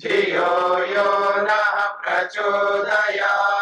धियो यो नः प्रचोदयात्।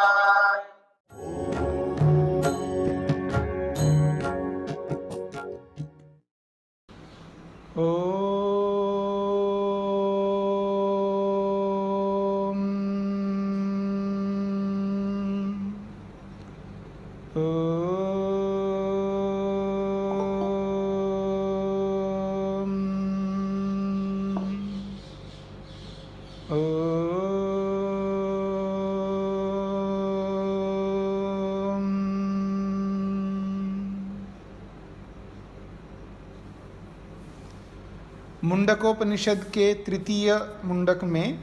मुंडकोपनिषद के तृतीय मुंडक में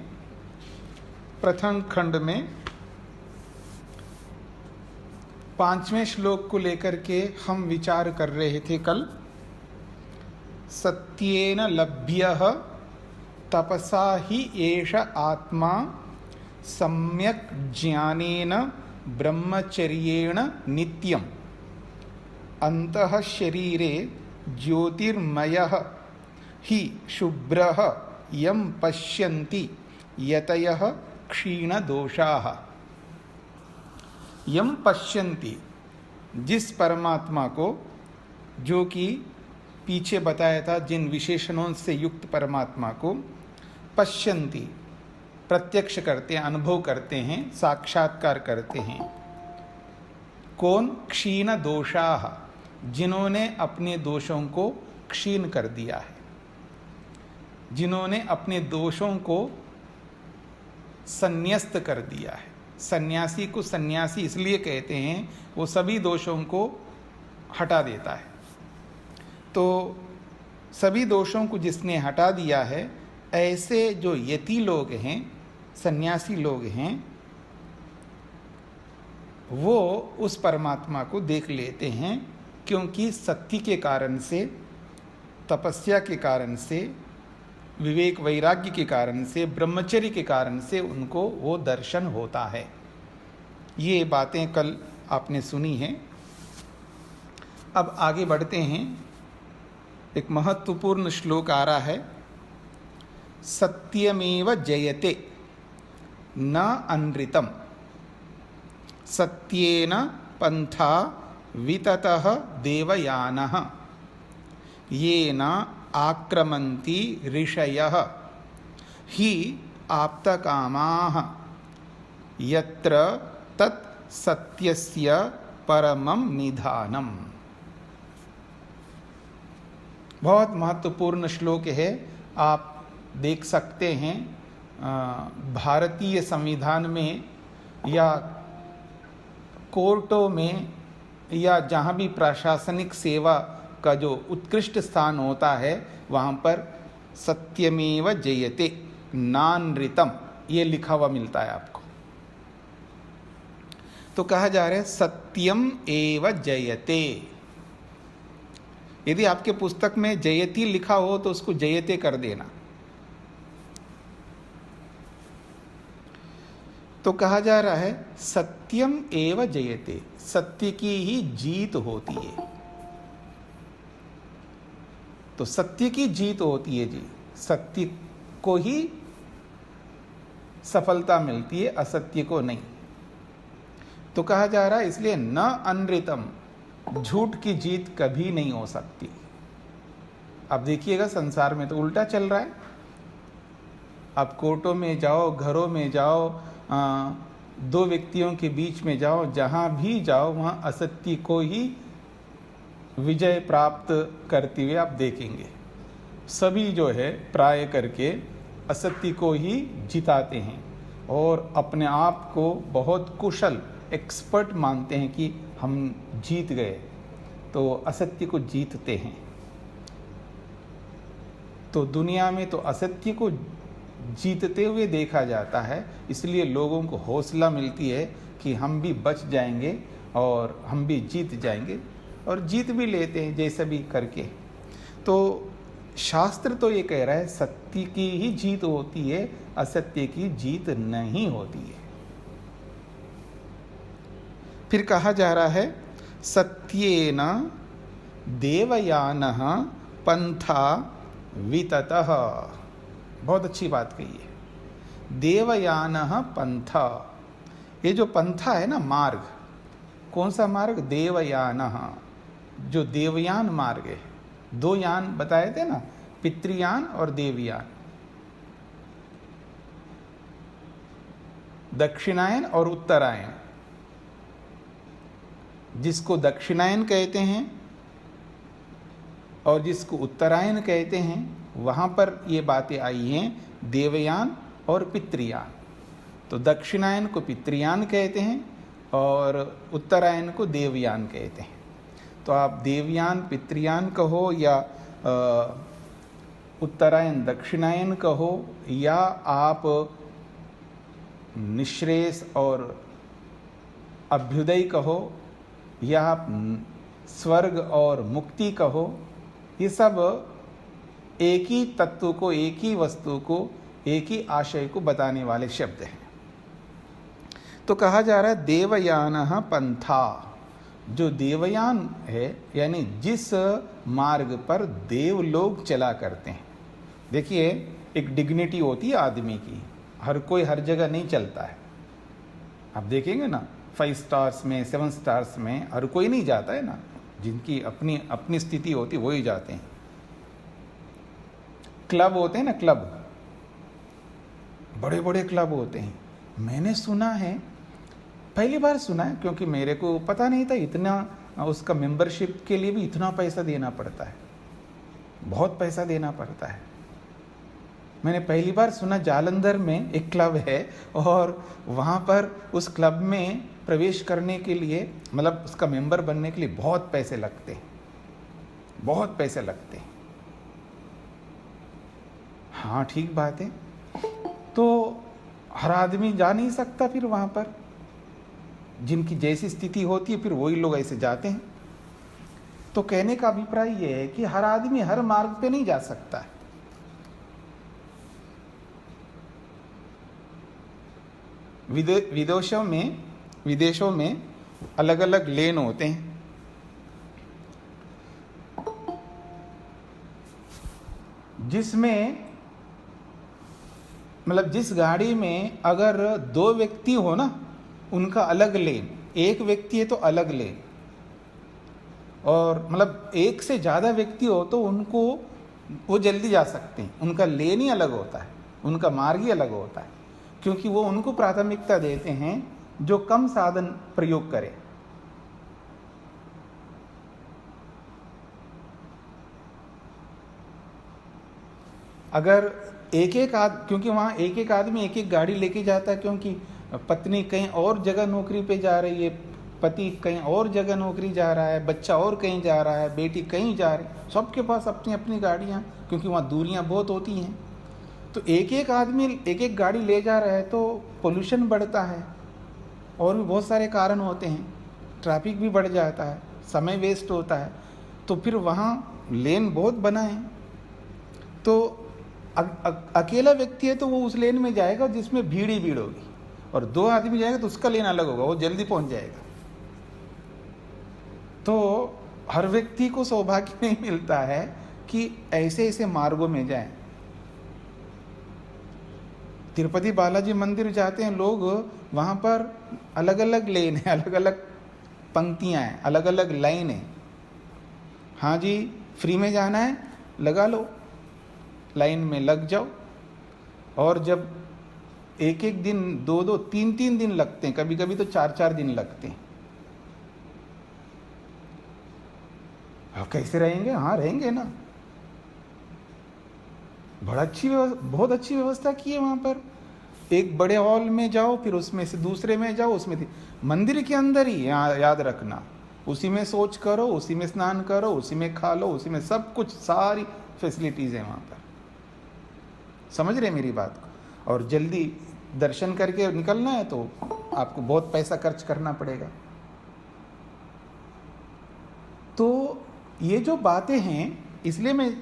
प्रथम खंड में 5वें श्लोक को लेकर के हम विचार कर रहे थे कल। सत्येन लभ्यः तपसा ही एष आत्मा सम्यक् ज्ञानेन ब्रह्मचर्येण नित्यम् अन्तः शरीरे ज्योतिर्मयः हि शुभ्रः यं पश्यन्ति यतयः क्षीणदोषाः। यम पश्यन्ति, जिस परमात्मा को, जो कि पीछे बताया था, जिन विशेषणों से युक्त परमात्मा को पश्यन्ति प्रत्यक्ष करते हैं, अनुभव करते हैं, साक्षात्कार करते हैं। कौन? क्षीण दोषाः, जिन्होंने अपने दोषों को क्षीण कर दिया है, जिन्होंने अपने दोषों को संन्यस्त कर दिया है। सन्यासी को सन्यासी इसलिए कहते हैं, वो सभी दोषों को हटा देता है। तो सभी दोषों को जिसने हटा दिया है, ऐसे जो यति लोग हैं, सन्यासी लोग हैं, वो उस परमात्मा को देख लेते हैं, क्योंकि सत्य के कारण से, तपस्या के कारण से, विवेक वैराग्य के कारण से, ब्रह्मचर्य के कारण से उनको वो दर्शन होता है। ये बातें कल आपने सुनी हैं। अब आगे बढ़ते हैं। एक महत्वपूर्ण श्लोक आ रहा है। सत्यमेव जयते न अनृतम् सत्येन पंथा विततः देवयानः येन आक्रमन्ति ऋषयः हि आप्तकामाः यत्र तत् सत्यस्य परमं निधानम्। बहुत महत्वपूर्ण श्लोक है। आप देख सकते हैं भारतीय संविधान में या कोर्टों में या जहाँ भी प्रशासनिक सेवा का जो उत्कृष्ट स्थान होता है, वहाँ पर सत्यमेव जयते नानृतम ये लिखा हुआ मिलता है आपको। तो कहा जा रहा है सत्यम एव जयते। यदि आपके पुस्तक में जयति लिखा हो तो उसको जयते कर देना। तो कहा जा रहा है सत्यम एव जयते, सत्य की ही जीत होती है। तो सत्य की जीत होती है जी, सत्य को ही सफलता मिलती है, असत्य को नहीं। तो कहा जा रहा है इसलिए न अनृतम, झूठ की जीत कभी नहीं हो सकती। अब देखिएगा संसार में तो उल्टा चल रहा है। आप कोर्टों में जाओ, घरों में जाओ, दो व्यक्तियों के बीच में जाओ, जहां भी जाओ वहां असत्य को ही विजय प्राप्त करते हुए आप देखेंगे। सभी जो है प्राय करके असत्य को ही जिताते हैं और अपने आप को बहुत कुशल एक्सपर्ट मानते हैं कि हम जीत गए, तो असत्य को जीतते हैं। तो दुनिया में तो असत्य को जीतते हुए देखा जाता है, इसलिए लोगों को हौसला मिलती है कि हम भी बच जाएंगे और हम भी जीत जाएंगे, और जीत भी लेते हैं जैसे भी करके। तो शास्त्र तो ये कह रहा है सत्य की ही जीत होती है, असत्य की जीत नहीं होती है। फिर कहा जा रहा है सत्येन देवयानः पंथा विततः। बहुत अच्छी बात कही है। देवयानः पंथ। ये जो पंथा है ना, मार्ग, कौन सा मार्ग? देवयानः, जो देवयान मार्ग है। दो यान बताए थे ना, पितृयान और देवयान, दक्षिणायन और उत्तरायण। जिसको दक्षिणायन कहते हैं और जिसको उत्तरायण कहते हैं, वहाँ पर ये बातें आई हैं देवयान और पितृयान। तो दक्षिणायन को पितृयान कहते हैं और उत्तरायण को देवयान कहते हैं। तो आप देवयान पितृयान कहो या उत्तरायण दक्षिणायन कहो, या आप निःश्रेयस और अभ्युदय कहो, या आप स्वर्ग और मुक्ति कहो, ये सब एक ही तत्व को, एक ही वस्तु को, एक ही आशय को बताने वाले शब्द हैं। तो कहा जा रहा है देवयानः पंथा, जो देवयान है यानी जिस मार्ग पर देव लोग चला करते हैं। देखिए, एक डिग्निटी होती है आदमी की, हर कोई हर जगह नहीं चलता है। आप देखेंगे ना, 5 स्टार्स में, 7 स्टार्स में हर कोई नहीं जाता है ना, जिनकी अपनी अपनी स्थिति होती वो ही जाते हैं। क्लब होते हैं ना, क्लब, बड़े बड़े क्लब होते हैं। मैंने सुना है, पहली बार सुना है, क्योंकि मेरे को पता नहीं था इतना, उसका मेंबरशिप के लिए भी इतना पैसा देना पड़ता है, बहुत पैसा देना पड़ता है। मैंने पहली बार सुना जालंधर में एक क्लब है और वहाँ पर उस क्लब में प्रवेश करने के लिए, मतलब उसका मेंबर बनने के लिए बहुत पैसे लगते हैं, बहुत पैसे लगते हैं। हाँ, ठीक बात है। तो हर आदमी जा नहीं सकता फिर वहाँ पर, जिनकी जैसी स्थिति होती है फिर वही लोग ऐसे जाते हैं। तो कहने का अभिप्राय यह है कि हर आदमी हर मार्ग पे नहीं जा सकता है। विदेशों में अलग अलग लेन होते हैं। जिसमें मतलब जिस गाड़ी में अगर 2 व्यक्ति हो ना, उनका अलग लेन, एक व्यक्ति है तो अलग लेन, और मतलब एक से ज़्यादा व्यक्ति हो तो उनको वो जल्दी जा सकते हैं, उनका लेन ही अलग होता है, उनका मार्ग ही अलग होता है, क्योंकि वो उनको प्राथमिकता देते हैं जो कम साधन प्रयोग करे। अगर क्योंकि वहाँ एक एक आदमी एक एक गाड़ी लेके जाता है, क्योंकि पत्नी कहीं और जगह नौकरी पे जा रही है, पति कहीं और जगह नौकरी जा रहा है, बच्चा और कहीं जा रहा है, बेटी कहीं जा रही है, सबके पास अपनी अपनी गाड़ियाँ, क्योंकि वहाँ दूरियाँ बहुत होती हैं। तो एक एक आदमी एक एक गाड़ी ले जा रहा है तो पोल्यूशन बढ़ता है, और भी बहुत सारे कारण होते हैं, ट्रैफिक भी बढ़ जाता है, समय वेस्ट होता है। तो फिर वहाँ लेन बहुत बना है, तो अकेला व्यक्ति है तो वो उस लेन में जाएगा जिसमें भीड़ ही भीड़ होगी, और 2 आदमी जाएगा तो उसका लेन अलग होगा, वो जल्दी पहुंच जाएगा। तो हर व्यक्ति को सौभाग्य नहीं मिलता है कि ऐसे ऐसे मार्गों में जाएं। तिरुपति बालाजी मंदिर जाते हैं लोग, वहाँ पर अलग अलग लेन है, अलग अलग पंक्तियाँ हैं, अलग अलग लाइन है। हाँ जी, फ्री में जाना है, लगा लो, लाइन में लग जाओ। और जब एक एक दिन, 2-2, 3-3 दिन लगते हैं, कभी कभी तो 4-4 दिन लगते हैं। अब कैसे रहेंगे? हाँ, रहेंगे ना। बहुत अच्छी व्यवस्था की है वहाँ पर। एक बड़े हॉल में जाओ, फिर उसमें से दूसरे में जाओ, उसमें मंदिर के अंदर ही, याद रखना, उसी में शौच करो, उसी में स्नान करो, उसी में खा लो, उसी में सब कुछ, सारी फैसिलिटीज़ हैं वहाँ पर। समझ रहे मेरी बात को? और जल्दी दर्शन करके निकलना है तो आपको बहुत पैसा खर्च करना पड़ेगा। तो ये जो बातें हैं, इसलिए मैं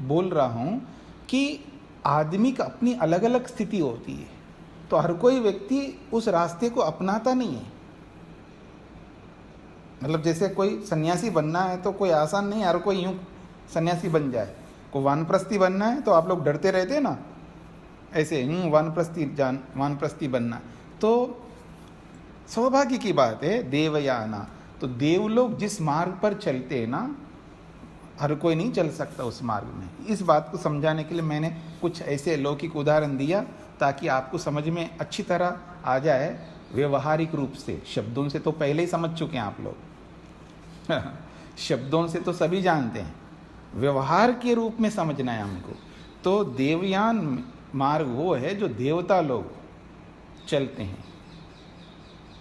बोल रहा हूँ कि आदमी का अपनी अलग अलग स्थिति होती है, तो हर कोई व्यक्ति उस रास्ते को अपनाता नहीं है। मतलब जैसे कोई सन्यासी बनना है तो कोई आसान नहीं, हर कोई यूँ सन्यासी बन जाए। कोई वानप्रस्थी बनना है तो आप लोग डरते रहते हैं ना, ऐसे वानप्रस्थी बनना तो सौभाग्य की बात है। देवयाना, तो देवलोग जिस मार्ग पर चलते हैं ना, हर कोई नहीं चल सकता उस मार्ग में। इस बात को समझाने के लिए मैंने कुछ ऐसे लौकिक उदाहरण दिया ताकि आपको समझ में अच्छी तरह आ जाए व्यवहारिक रूप से। शब्दों से तो पहले ही समझ चुके हैं आप लोग शब्दों से तो सभी जानते हैं, व्यवहार के रूप में समझना है हमको। तो देवयान मार्ग वो है जो देवता लोग चलते हैं।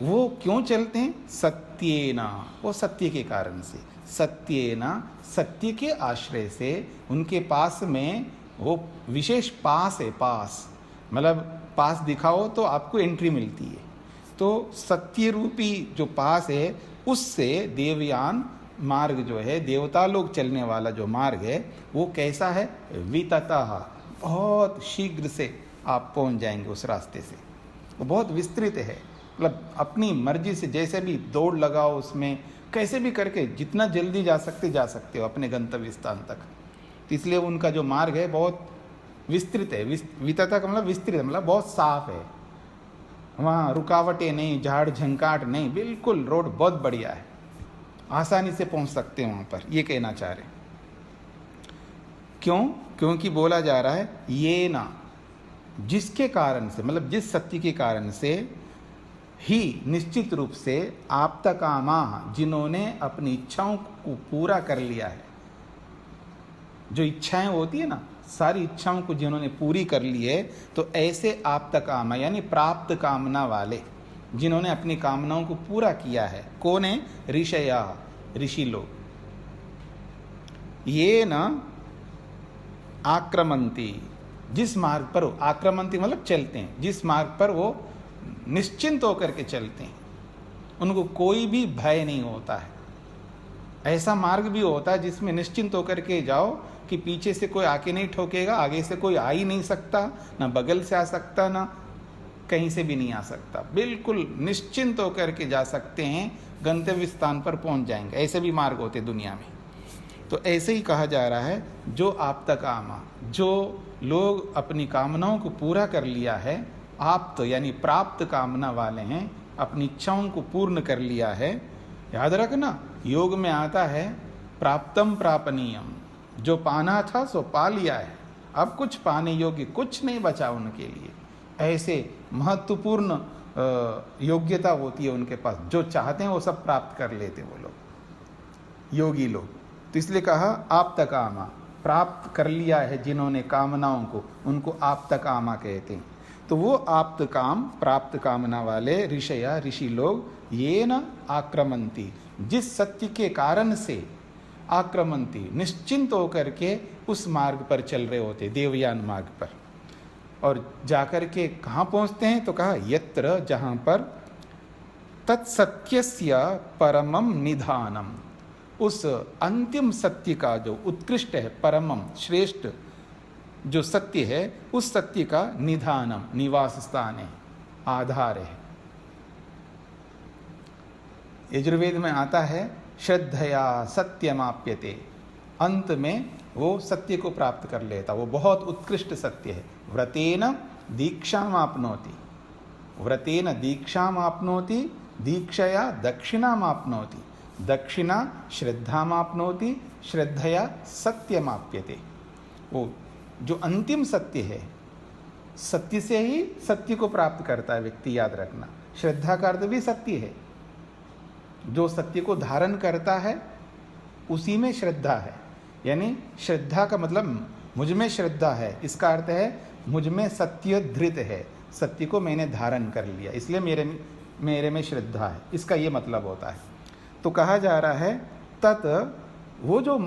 वो क्यों चलते हैं? सत्येना, वो सत्य के कारण से, सत्येना, सत्य के आश्रय से। उनके पास में वो विशेष पास है, पास मतलब पास दिखाओ तो आपको एंट्री मिलती है। तो सत्य रूपी जो पास है उससे देवयान मार्ग जो है, देवता लोग चलने वाला जो मार्ग है, वो कैसा है? विततः, बहुत शीघ्र से आप पहुंच जाएंगे उस रास्ते से। वो बहुत विस्तृत है, मतलब अपनी मर्जी से जैसे भी दौड़ लगाओ उसमें, कैसे भी करके जितना जल्दी जा सकते हो अपने गंतव्य स्थान तक। तो इसलिए उनका जो मार्ग है बहुत विस्तृत है। वितता का मतलब विस्तृत, मतलब बहुत साफ है। वहाँ रुकावटें नहीं, झाड़ झंकाट नहीं, बिल्कुल रोड बहुत बढ़िया है, आसानी से पहुँच सकते हैं वहाँ पर, ये कहना चाह रहे। क्यों? क्योंकि बोला जा रहा है ये ना, जिसके कारण से, मतलब जिस सत्य के कारण से ही निश्चित रूप से आप्तकामा, जिन्होंने अपनी इच्छाओं को पूरा कर लिया है। जो इच्छाएं होती है ना, सारी इच्छाओं को जिन्होंने पूरी कर ली है, तो ऐसे आप्तकामा यानी प्राप्त कामना वाले, जिन्होंने अपनी कामनाओं को पूरा किया है। कौन है? ऋषया, ऋषि लोग। ये न आक्रमंती, जिस मार्ग पर वो आक्रमंती मतलब चलते हैं, जिस मार्ग पर वो निश्चिंत होकर के चलते हैं, उनको कोई भी भय नहीं होता है। ऐसा मार्ग भी होता है जिसमें निश्चिंत होकर के जाओ कि पीछे से कोई आके नहीं ठोकेगा, आगे से कोई आ ही नहीं सकता, ना बगल से आ सकता, ना कहीं से भी नहीं आ सकता। बिल्कुल निश्चिंत होकर के जा सकते हैं, गंतव्य स्थान पर पहुंच जाएंगे। ऐसे भी मार्ग होते दुनिया में। तो ऐसे ही कहा जा रहा है, जो आप्तकामा, जो लोग अपनी कामनाओं को पूरा कर लिया है, आप्त यानी प्राप्त कामना वाले हैं, अपनी इच्छाओं को पूर्ण कर लिया है। याद रखना, योग में आता है प्राप्तम प्रापनीयम, जो पाना था सो पा लिया है, अब कुछ पाने योग्य कुछ नहीं बचा उनके लिए। ऐसे महत्वपूर्ण योग्यता होती है उनके पास, जो चाहते हैं वो सब प्राप्त कर लेते वो लोग, योगी लोग। तो इसलिए कहा आप्तकामा, प्राप्त कर लिया है जिन्होंने कामनाओं को, उनको आप्तकामा कहते हैं। तो वो आप्त काम, प्राप्त कामना वाले ऋषया, ऋषि लोग, ये न आक्रमंती, जिस सत्य के कारण से आक्रमंती, निश्चिंत होकर के उस मार्ग पर चल रहे होते, देवयान मार्ग पर। और जाकर के कहाँ पहुँचते हैं? तो कहा यत्र, जहाँ पर तत्सत्यस्य परमम निधानम, उस अंतिम सत्य का जो उत्कृष्ट है, परमम श्रेष्ठ जो सत्य है, उस सत्य का निधानम, निवास स्थान है, आधार है। यजुर्वेद में आता है श्रद्धया सत्यमाप्यते, अंत में वो सत्य को प्राप्त कर लेता, वो बहुत उत्कृष्ट सत्य है। व्रतेन दीक्षामाप्नोति, व्रतेन दीक्षामाप्नोति, दीक्षया दक्षिणामाप्नोति, दक्षिणा श्रद्धामाप्नोति, श्रद्धया सत्यमाप्यते। वो जो अंतिम सत्य है, सत्य से ही सत्य को प्राप्त करता है व्यक्ति, याद रखना। श्रद्धा का अर्थ भी सत्य है, जो सत्य को धारण करता है उसी में श्रद्धा है। यानी श्रद्धा का मतलब मुझ में श्रद्धा है, इसका अर्थ है मुझ में सत्य धृत है, सत्य को मैंने धारण कर लिया, इसलिए मेरे में श्रद्धा है, इसका ये मतलब होता है। तो कहा जा रहा है तत्, वो जो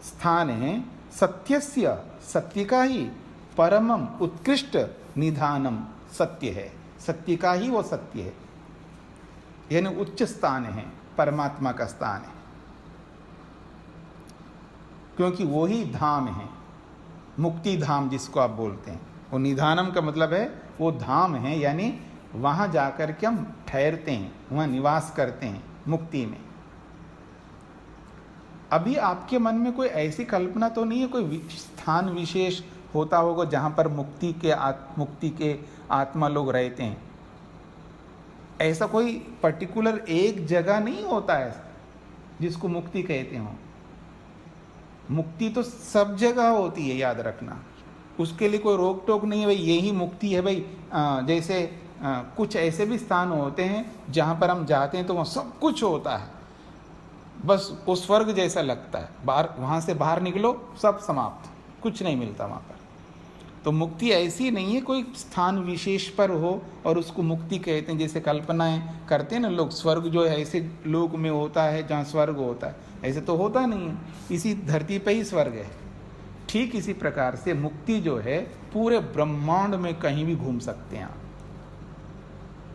स्थान है, सत्यस्य, सत्य का ही, परमम उत्कृष्ट निधानम, सत्य है, सत्य का ही वो सत्य है, यानी उच्च स्थान है, परमात्मा का स्थान है, क्योंकि वो ही धाम है, मुक्ति धाम जिसको आप बोलते हैं। वो निधानम का मतलब है वो धाम है, यानी वहाँ जाकर के हम ठहरते हैं, वहाँ निवास करते हैं मुक्ति में। अभी आपके मन में कोई ऐसी कल्पना तो नहीं है कोई स्थान विशेष होता होगा जहाँ पर मुक्ति के आत्मा लोग रहते हैं। ऐसा कोई पर्टिकुलर एक जगह नहीं होता है जिसको मुक्ति कहते हो। मुक्ति तो सब जगह होती है, याद रखना। उसके लिए कोई रोक टोक नहीं है भाई यही मुक्ति है भाई। जैसे कुछ ऐसे भी स्थान होते हैं जहाँ पर हम जाते हैं तो वहाँ सब कुछ होता है, बस वो स्वर्ग जैसा लगता है। बाहर वहाँ से बाहर निकलो सब समाप्त, कुछ नहीं मिलता वहाँ पर। तो मुक्ति ऐसी नहीं है कोई स्थान विशेष पर हो और उसको मुक्ति कहते हैं। जैसे कल्पनाएं करते हैं ना लोग, स्वर्ग जो है ऐसे लोक में होता है जहाँ स्वर्ग होता है, ऐसे तो होता नहीं है, इसी धरती पे ही स्वर्ग है। ठीक इसी प्रकार से मुक्ति जो है पूरे ब्रह्मांड में कहीं भी घूम सकते हैं आप,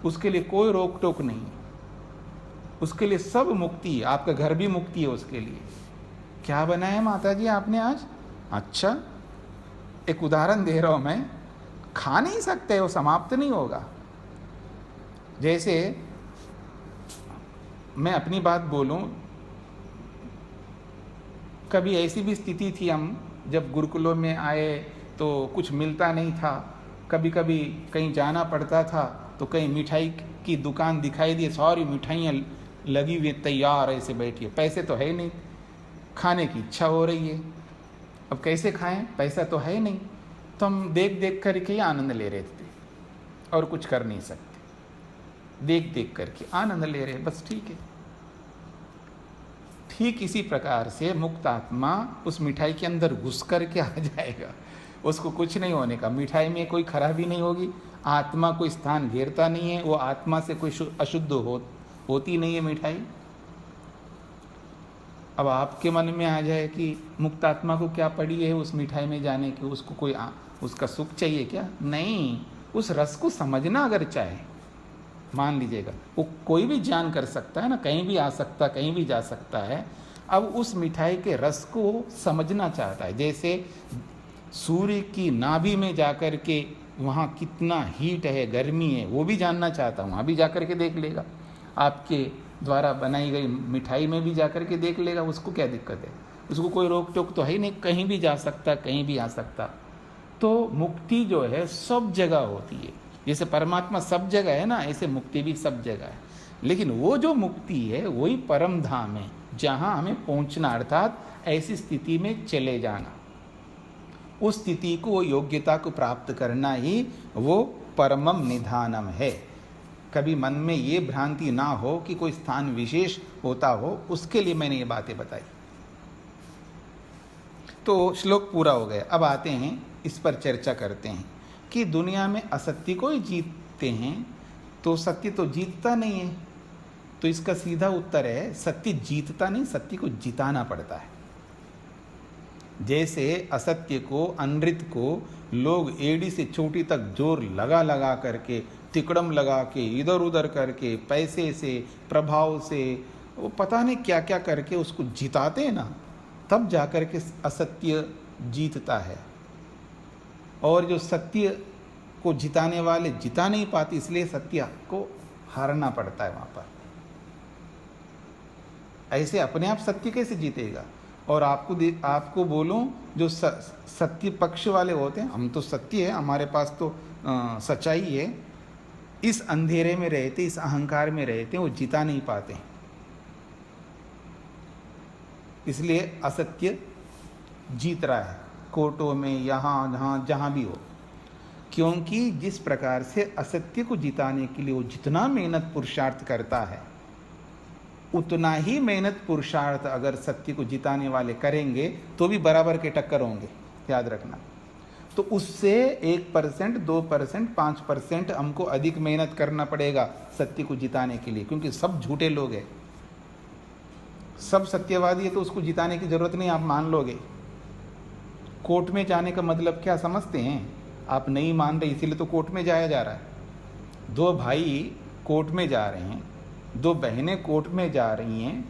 उसके लिए कोई रोक टोक नहीं, उसके लिए सब मुक्ति। आपका घर भी मुक्ति है उसके लिए। क्या बनाया माता जी आपने आज? अच्छा, एक उदाहरण दे रहा हूं मैं, खा नहीं सकते, वो समाप्त नहीं होगा। जैसे मैं अपनी बात बोलूं, कभी ऐसी भी स्थिति थी, हम जब गुरुकुलों में आए तो कुछ मिलता नहीं था, कभी कभी कहीं जाना पड़ता था तो कहीं मिठाई की दुकान दिखाई दी, सारी मिठाइयाँ लगी हुई तैयार ऐसे बैठी है, पैसे तो है नहीं, खाने की इच्छा हो रही है, अब कैसे खाएं, पैसा तो है नहीं। तो हम देख देख करके ही आनंद ले रहे थे और कुछ कर नहीं सकते, देख देख करके आनंद ले रहे, बस ठीक है। ठीक इसी प्रकार से मुक्त आत्मा उस मिठाई के अंदर घुस करके आ जाएगा, उसको कुछ नहीं होने का। मिठाई में कोई खराबी नहीं होगी, आत्मा कोई स्थान घेरता नहीं है, वो आत्मा से कोई अशुद्ध होती नहीं है मिठाई। अब आपके मन में आ जाए कि मुक्त आत्मा को क्या पड़ी है उस मिठाई में जाने की, उसको कोई उसका सुख चाहिए क्या? नहीं, उस रस को समझना अगर चाहे, मान लीजिएगा वो कोई भी ज्ञान कर सकता है ना, कहीं भी आ सकता, कहीं भी जा सकता है। अब उस मिठाई के रस को समझना चाहता है, जैसे सूर्य की नाभि में जाकर के वहाँ कितना हीट है, गर्मी है, वो भी जानना चाहता है, वहाँ भी जाकर के देख लेगा। आपके द्वारा बनाई गई मिठाई में भी जाकर के देख लेगा, उसको क्या दिक्कत है? उसको कोई रोक टोक तो है ही नहीं, कहीं भी जा सकता, कहीं भी आ सकता। तो मुक्ति जो है सब जगह होती है, जैसे परमात्मा सब जगह है ना, ऐसे मुक्ति भी सब जगह है। लेकिन वो जो मुक्ति है वही परम धाम है, जहाँ हमें पहुँचना, अर्थात ऐसी स्थिति में चले जाना, उस स्थिति को, वो योग्यता को प्राप्त करना ही वो परमम निधानम है। कभी मन में ये भ्रांति ना हो कि कोई स्थान विशेष होता हो, उसके लिए मैंने ये बातें बताई। तो श्लोक पूरा हो गया। अब आते हैं इस पर चर्चा करते हैं कि दुनिया में असत्य को ही जीतते हैं तो सत्य तो जीतता नहीं है। तो इसका सीधा उत्तर है सत्य जीतता नहीं, सत्य को जिताना पड़ता है। जैसे असत्य को, अनृत को लोग एड़ी से चोटी तक जोर लगा लगा करके, तिकड़म लगा के, इधर उधर करके, पैसे से, प्रभाव से, वो पता नहीं क्या क्या करके उसको जिताते हैं ना, तब जाकर के असत्य जीतता है। और जो सत्य को जिताने वाले जिता नहीं पाते, इसलिए सत्य को हारना पड़ता है वहाँ पर। ऐसे अपने आप सत्य कैसे जीतेगा? और आपको बोलूं, जो सत्य पक्ष वाले होते हैं, हम तो सत्य है, हमारे पास तो सच्चाई है, इस अंधेरे में रहते, इस अहंकार में रहते हैं, वो जिता नहीं पाते, इसलिए असत्य जीत रहा है कोर्टों में, यहाँ जहाँ भी हो। क्योंकि जिस प्रकार से असत्य को जिताने के लिए वो जितना मेहनत पुरुषार्थ करता है, उतना ही मेहनत पुरुषार्थ अगर सत्य को जिताने वाले करेंगे तो भी बराबर के टक्कर होंगे, याद रखना। तो उससे 1%, 2%, 5% हमको अधिक मेहनत करना पड़ेगा सत्य को जिताने के लिए, क्योंकि सब झूठे लोग हैं, सब सत्यवादी है, तो उसको जिताने की जरूरत नहीं, आप मान लोगे। कोर्ट में जाने का मतलब क्या समझते हैं? आप नहीं मान रहे, इसीलिए तो कोर्ट में जाया जा रहा है। 2 भाई कोर्ट में जा रहे हैं, 2 बहनें कोर्ट में जा रही हैं,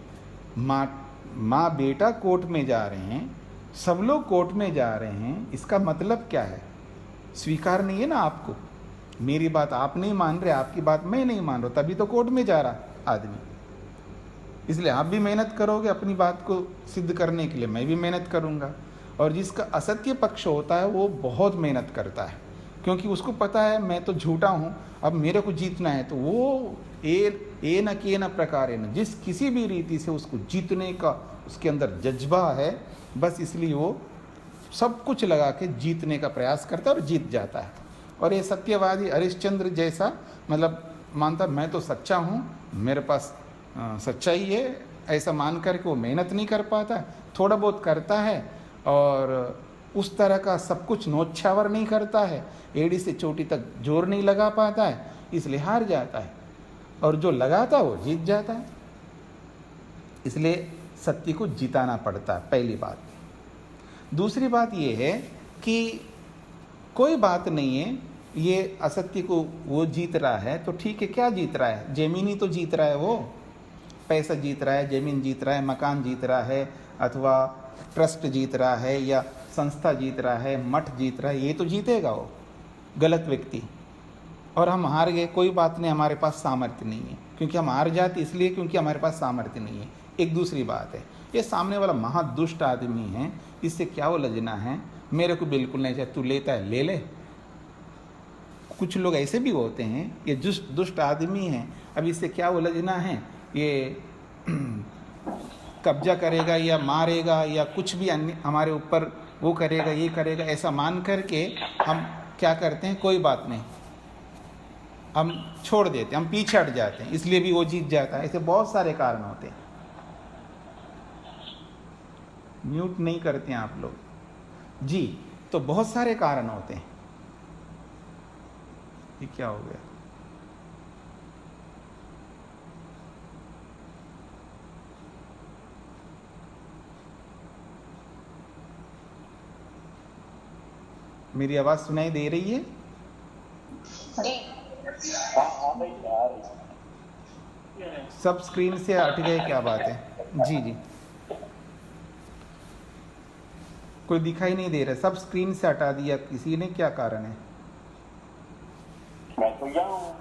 माँ बेटा कोर्ट में जा रहे हैं, सब लोग कोर्ट में जा रहे हैं। इसका मतलब क्या है? स्वीकार नहीं है ना आपको, मेरी बात आप नहीं मान रहे, आपकी बात मैं नहीं मान रहा, तभी तो कोर्ट में जा रहा आदमी। इसलिए आप भी मेहनत करोगे अपनी बात को सिद्ध करने के लिए, मैं भी मेहनत करूँगा। और जिसका असत्य पक्ष होता है वो बहुत मेहनत करता है, क्योंकि उसको पता है मैं तो झूठा हूँ, अब मेरे को जीतना है, तो वो ए न के न प्रकार न, जिस किसी भी रीति से उसको जीतने का उसके अंदर जज्बा है, बस इसलिए वो सब कुछ लगा के जीतने का प्रयास करता है और जीत जाता है। और ये सत्यवादी हरिश्चंद्र जैसा मतलब मानता मैं तो सच्चा हूँ, मेरे पास सच्चाई है, ऐसा मान करके वो मेहनत नहीं कर पाता, थोड़ा बहुत करता है और उस तरह का सब कुछ नौछावर नहीं करता है, एड़ी से चोटी तक जोर नहीं लगा पाता है, इसलिए हार जाता है। और जो लगाता है वो जीत जाता है। इसलिए सत्य को जिताना पड़ता है, पहली बात। दूसरी बात ये है कि कोई बात नहीं है, ये असत्य को वो जीत रहा है तो ठीक है, क्या जीत रहा है? जमीन ही तो जीत रहा है, वो पैसा जीत रहा है, जमीन जीत रहा है, मकान जीत रहा है, अथवा ट्रस्ट जीत रहा है, या संस्था जीत रहा है, मठ जीत रहा है, ये तो जीतेगा वो गलत व्यक्ति। और हम हार गए, कोई बात नहीं, हमारे पास सामर्थ्य नहीं है, क्योंकि हम हार जाते इसलिए क्योंकि हमारे पास सामर्थ्य नहीं है। एक दूसरी बात है, ये सामने वाला महादुष्ट आदमी है, इससे क्या उलझना है, मेरे को बिल्कुल नहीं चाहिए, तू लेता है ले ले। कुछ लोग ऐसे भी होते हैं, ये दुष्ट आदमी हैं, अब इससे क्या उलझना है, ये कब्जा करेगा या मारेगा या कुछ भी अन्य हमारे ऊपर वो करेगा, ये करेगा, ऐसा मान करके हम क्या करते हैं, कोई बात नहीं, हम छोड़ देते हैं, हम पीछे हट जाते हैं, इसलिए भी वो जीत जाता है। ऐसे बहुत सारे कारण होते हैं। म्यूट नहीं करते हैं आप लोग जी, तो बहुत सारे कारण होते हैं। ये क्या हो गया? मेरी आवाज सुनाई दे रही है? सब स्क्रीन से हट गए, क्या बात है? जी जी, कोई दिखाई नहीं दे रहा, सब स्क्रीन से हटा दिया किसी ने, क्या कारण है? मैं तो यहाँ हूँ।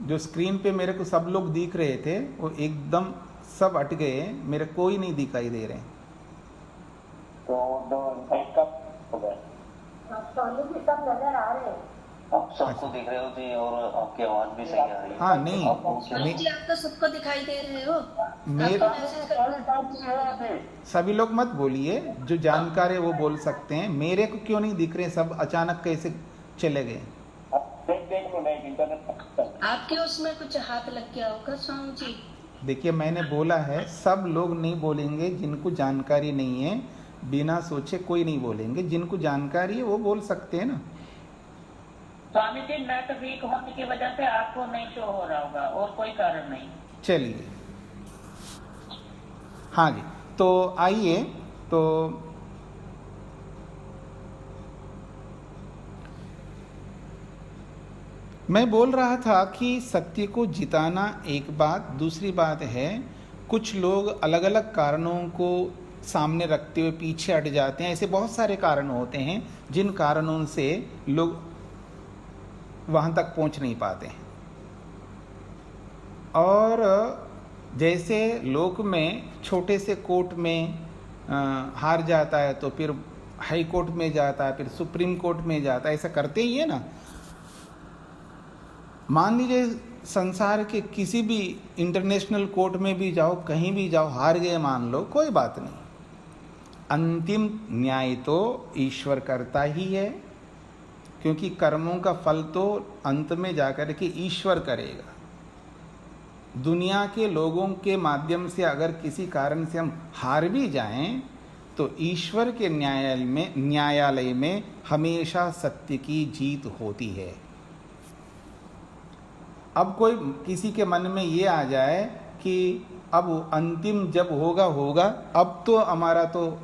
जो स्क्रीन पे मेरे को सब लोग दिख रहे थे वो एकदम सब हट गए, मेरे कोई नहीं दिखाई दे रहे। तो हो गए, सब नजर आ रहे हैं, आप सबको दिख रहे हो जी, और आपकी आवाज भी सही आ रही है। हाँ नहीं, आप तो सबको दिखाई दे रहे हो। सभी लोग मत बोलिए, जो जानकार है वो बोल सकते हैं, मेरे को क्यों नहीं दिख रहे, सब अचानक कैसे चले गए? आपके उसमें कुछ हाथ लग गया होगा स्वामी जी। देखिए मैंने बोला है, सब लोग नहीं बोलेंगे, जिनको जानकारी नहीं है बिना सोचे कोई नहीं बोलेंगे, जिनको जानकारी है वो बोल सकते हैं ना। स्वामी जी नेट वीक होने की वजह से आपको नहीं शो हो रहा होगा, और कोई कारण नहीं। चलिए, हाँ जी, तो आइए, तो मैं बोल रहा था कि सत्य को जिताना एक बात, दूसरी बात है कुछ लोग अलग अलग कारणों को सामने रखते हुए पीछे हट जाते हैं। ऐसे बहुत सारे कारण होते हैं जिन कारणों से लोग वहाँ तक पहुँच नहीं पाते हैं। और जैसे लोक में छोटे से कोर्ट में हार जाता है तो फिर हाई कोर्ट में जाता है, फिर सुप्रीम कोर्ट में जाता है, ऐसा करते ही है ना। मान लीजिए संसार के किसी भी इंटरनेशनल कोर्ट में भी जाओ, कहीं भी जाओ, हार गए मान लो, कोई बात नहीं, अंतिम न्याय तो ईश्वर करता ही है, क्योंकि कर्मों का फल तो अंत में जाकर के ईश्वर करेगा। दुनिया के लोगों के माध्यम से अगर किसी कारण से हम हार भी जाएं तो ईश्वर के न्यायालय में हमेशा सत्य की जीत होती है। अब कोई किसी के मन में ये आ जाए कि अब अंतिम जब होगा, अब तो हमारा तो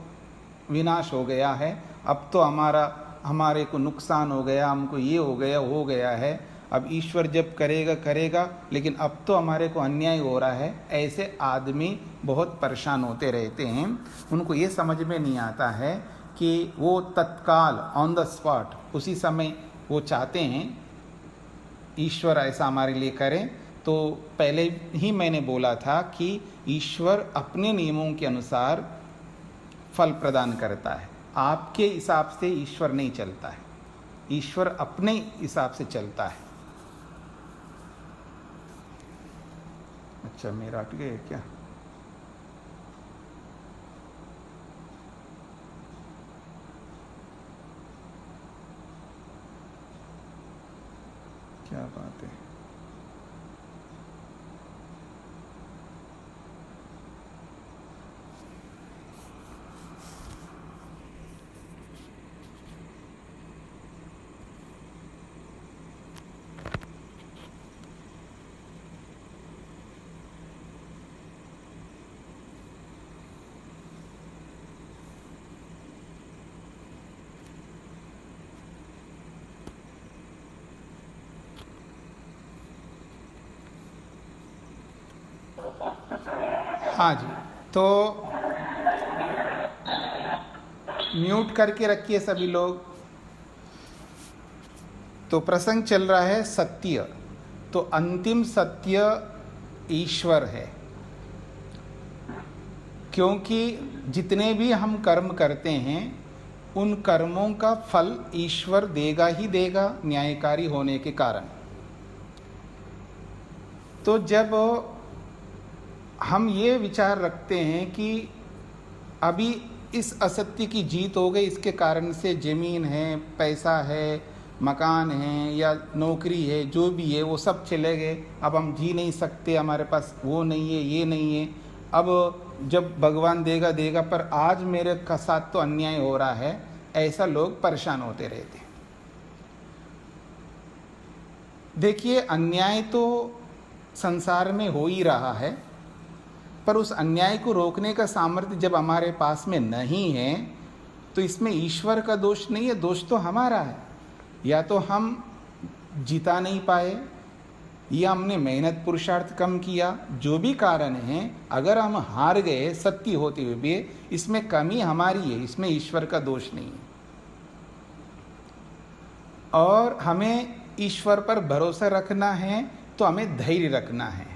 विनाश हो गया है, अब तो हमारे को नुकसान हो गया, हमको ये हो गया है, अब ईश्वर जब करेगा, लेकिन अब तो हमारे को अन्याय हो रहा है। ऐसे आदमी बहुत परेशान होते रहते हैं। उनको ये समझ में नहीं आता है कि वो तत्काल ऑन द स्पॉट उसी समय वो चाहते हैं ईश्वर ऐसा हमारे लिए करें, तो पहले ही मैंने बोला था कि ईश्वर अपने नियमों के अनुसार फल प्रदान करता है। आपके हिसाब से ईश्वर नहीं चलता है, ईश्वर अपने हिसाब से चलता है। अच्छा, मेरा अट गए क्या? क्या बात है? हाँ जी, तो म्यूट करके रखिए सभी लोग। तो प्रसंग चल रहा है सत्य। तो अंतिम सत्य ईश्वर है, क्योंकि जितने भी हम कर्म करते हैं उन कर्मों का फल ईश्वर देगा ही देगा, न्यायकारी होने के कारण। तो जब हम ये विचार रखते हैं कि अभी इस असत्य की जीत हो गई, इसके कारण से ज़मीन है, पैसा है, मकान है या नौकरी है, जो भी है वो सब चले गए, अब हम जी नहीं सकते, हमारे पास वो नहीं है, ये नहीं है, अब जब भगवान देगा देगा, पर आज मेरे का साथ तो अन्याय हो रहा है, ऐसा लोग परेशान होते रहते। देखिए, अन्याय तो संसार में हो ही रहा है, पर उस अन्याय को रोकने का सामर्थ्य जब हमारे पास में नहीं है तो इसमें ईश्वर का दोष नहीं है, दोष तो हमारा है। या तो हम जीता नहीं पाए, या हमने मेहनत पुरुषार्थ कम किया, जो भी कारण है, अगर हम हार गए सत्य होते हुए भी, इसमें कमी हमारी है, इसमें ईश्वर का दोष नहीं है। और हमें ईश्वर पर भरोसा रखना है तो हमें धैर्य रखना है,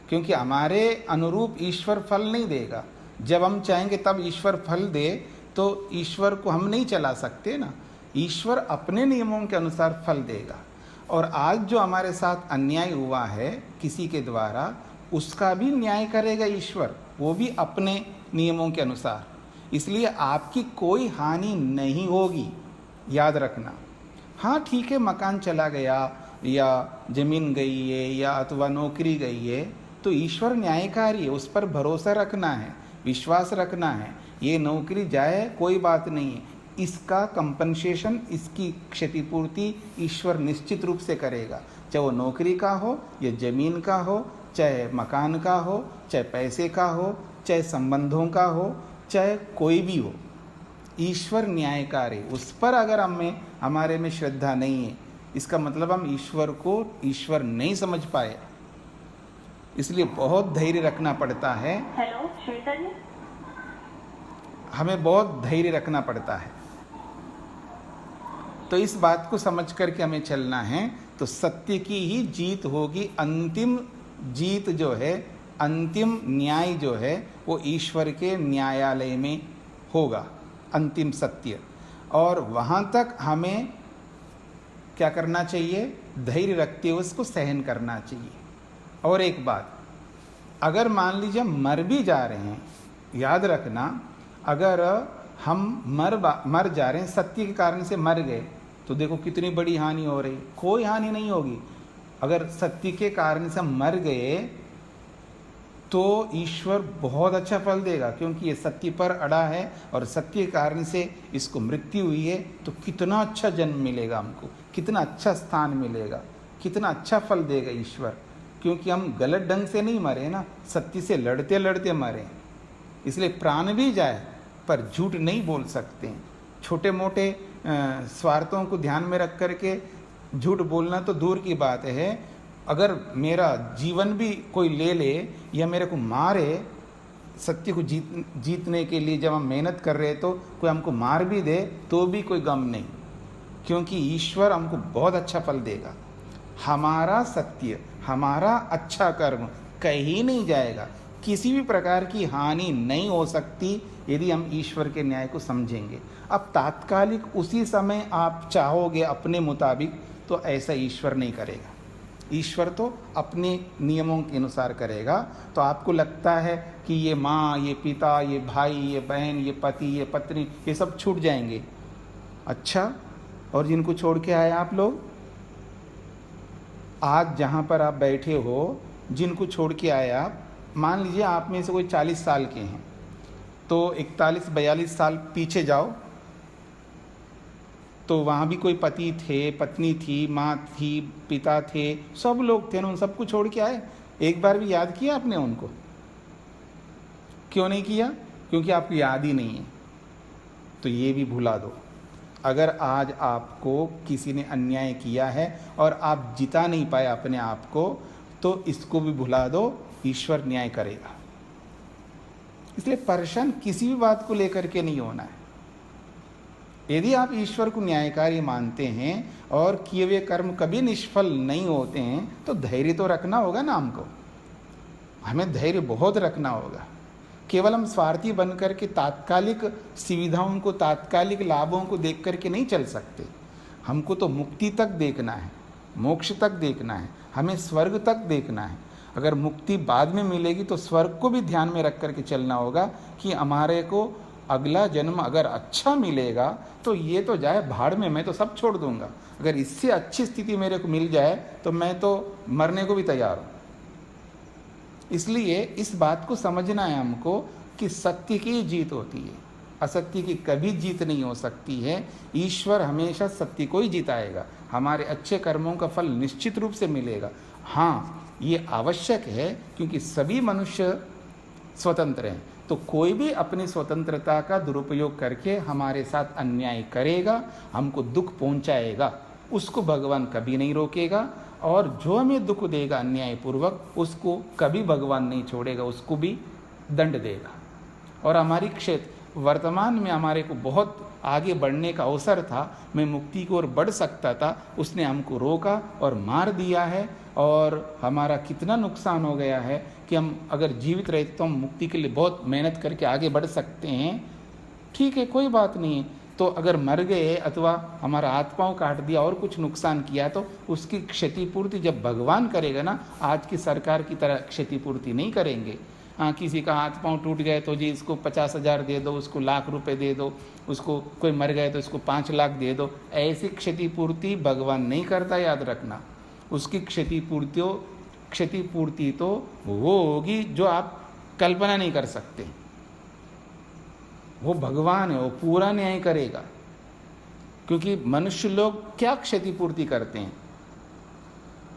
क्योंकि हमारे अनुरूप ईश्वर फल नहीं देगा। जब हम चाहेंगे तब ईश्वर फल दे तो ईश्वर को हम नहीं चला सकते ना, ईश्वर अपने नियमों के अनुसार फल देगा। और आज जो हमारे साथ अन्याय हुआ है किसी के द्वारा, उसका भी न्याय करेगा ईश्वर, वो भी अपने नियमों के अनुसार। इसलिए आपकी कोई हानि नहीं होगी, याद रखना। हाँ ठीक है, मकान चला गया या ज़मीन गई है या अथवा नौकरी गई है, तो ईश्वर न्यायकारी है, उस पर भरोसा रखना है, विश्वास रखना है। ये नौकरी जाए कोई बात नहीं है, इसका कंपनसेशन, इसकी क्षतिपूर्ति ईश्वर निश्चित रूप से करेगा, चाहे वो नौकरी का हो या ज़मीन का हो, चाहे मकान का हो, चाहे पैसे का हो, चाहे संबंधों का हो, चाहे कोई भी हो। ईश्वर न्यायकारी, उस पर अगर हमारे में श्रद्धा नहीं है, इसका मतलब हम ईश्वर को ईश्वर नहीं समझ पाए। इसलिए बहुत धैर्य रखना पड़ता है। हेलो श्वेता जी, हमें बहुत धैर्य रखना पड़ता है। तो इस बात को समझ करके हमें चलना है, तो सत्य की ही जीत होगी। अंतिम जीत जो है, अंतिम न्याय जो है, वो ईश्वर के न्यायालय में होगा, अंतिम सत्य। और वहाँ तक हमें क्या करना चाहिए? धैर्य रखते हुए उसको सहन करना चाहिए। और एक बात, अगर मान लीजिए हम मर भी जा रहे हैं, याद रखना, अगर हम मर जा रहे हैं, सत्य के कारण से मर गए, तो देखो कितनी बड़ी हानि हो रही। कोई हानि नहीं होगी। अगर सत्य के कारण से हम मर गए तो ईश्वर बहुत अच्छा फल देगा, क्योंकि ये सत्य पर अड़ा है और सत्य के कारण से इसको मृत्यु हुई है, तो कितना अच्छा जन्म मिलेगा हमको, कितना अच्छा स्थान मिलेगा, कितना अच्छा फल देगा ईश्वर। क्योंकि हम गलत ढंग से नहीं मरे ना, सत्य से लड़ते लड़ते मरे। इसलिए प्राण भी जाए पर झूठ नहीं बोल सकते। छोटे मोटे स्वार्थों को ध्यान में रख करके झूठ बोलना तो दूर की बात है, अगर मेरा जीवन भी कोई ले ले या मेरे को मारे, सत्य को जीतने के लिए जब हम मेहनत कर रहे तो कोई हमको मार भी दे तो भी कोई गम नहीं, क्योंकि ईश्वर हमको बहुत अच्छा फल देगा। हमारा सत्य, हमारा अच्छा कर्म कहीं नहीं जाएगा, किसी भी प्रकार की हानि नहीं हो सकती यदि हम ईश्वर के न्याय को समझेंगे। अब तात्कालिक उसी समय आप चाहोगे अपने मुताबिक, तो ऐसा ईश्वर नहीं करेगा। ईश्वर तो अपने नियमों के अनुसार करेगा। तो आपको लगता है कि ये माँ, ये पिता, ये भाई, ये बहन, ये पति, ये पत्नी, ये सब छूट जाएंगे। अच्छा, और जिनको छोड़ के आए आप लोग, आज जहाँ पर आप बैठे हो, जिनको छोड़ के आए आप, मान लीजिए आप में से कोई 40 साल के हैं, तो 41-42 साल पीछे जाओ, तो वहाँ भी कोई पति थे, पत्नी थी, माँ थी, पिता थे, सब लोग थे ना, उन सबको छोड़ के आए। एक बार भी याद किया आपने उनको? क्यों नहीं किया? क्योंकि आपको याद ही नहीं है। तो ये भी भुला दो। अगर आज आपको किसी ने अन्याय किया है और आप जिता नहीं पाए अपने आप को, तो इसको भी भुला दो, ईश्वर न्याय करेगा। इसलिए परेशान किसी भी बात को लेकर के नहीं होना है। यदि आप ईश्वर को न्यायकारी मानते हैं और किए हुए कर्म कभी निष्फल नहीं होते हैं, तो धैर्य तो रखना होगा ना हमको। हमें धैर्य बहुत रखना होगा। केवल हम स्वार्थी बनकर के तात्कालिक सुविधाओं को, तात्कालिक लाभों को देख करके नहीं चल सकते। हमको तो मुक्ति तक देखना है, मोक्ष तक देखना है, हमें स्वर्ग तक देखना है। अगर मुक्ति बाद में मिलेगी तो स्वर्ग को भी ध्यान में रख करके चलना होगा कि हमारे को अगला जन्म अगर अच्छा मिलेगा तो ये तो जाए भाड़ में, मैं तो सब छोड़ दूंगा। अगर इससे अच्छी स्थिति मेरे को मिल जाए तो मैं तो मरने को भी तैयार हूँ। इसलिए इस बात को समझना है हमको कि सत्य की जीत होती है, असत्य की कभी जीत नहीं हो सकती है। ईश्वर हमेशा सत्य को ही जिताएगा। हमारे अच्छे कर्मों का फल निश्चित रूप से मिलेगा। हाँ, ये आवश्यक है क्योंकि सभी मनुष्य स्वतंत्र हैं। तो कोई भी अपनी स्वतंत्रता का दुरुपयोग करके हमारे साथ अन्याय करेगा, हमको दुख पहुंचाएगा, उसको भगवान कभी नहीं रोकेगा। और जो हमें दुख देगा अन्यायपूर्वक, उसको कभी भगवान नहीं छोड़ेगा, उसको भी दंड देगा। और हमारी क्षेत्र वर्तमान में हमारे को बहुत आगे बढ़ने का अवसर था, मैं मुक्ति की ओर बढ़ सकता था, उसने हमको रोका और मार दिया है। और हमारा कितना नुकसान हो गया है कि हम अगर जीवित रहते तो हम मुक्ति के लिए बहुत मेहनत करके आगे बढ़ सकते हैं। ठीक है, कोई बात नहीं है। तो अगर मर गए अथवा हमारा हाथ पांव काट दिया और कुछ नुकसान किया तो उसकी क्षतिपूर्ति जब भगवान करेगा ना, आज की सरकार की तरह क्षतिपूर्ति नहीं करेंगे। हाँ, किसी का हाथ पांव टूट गए तो जी इसको 50,000 दे दो, उसको लाख रुपए दे दो, उसको कोई मर गए तो इसको 5 लाख दे दो। ऐसी क्षतिपूर्ति भगवान नहीं करता, याद रखना। उसकी क्षतिपूर्ति तो वो होगी जो आप कल्पना नहीं कर सकते। वो भगवान है, वो पूरा न्याय करेगा। क्योंकि मनुष्य लोग क्या क्षतिपूर्ति करते हैं?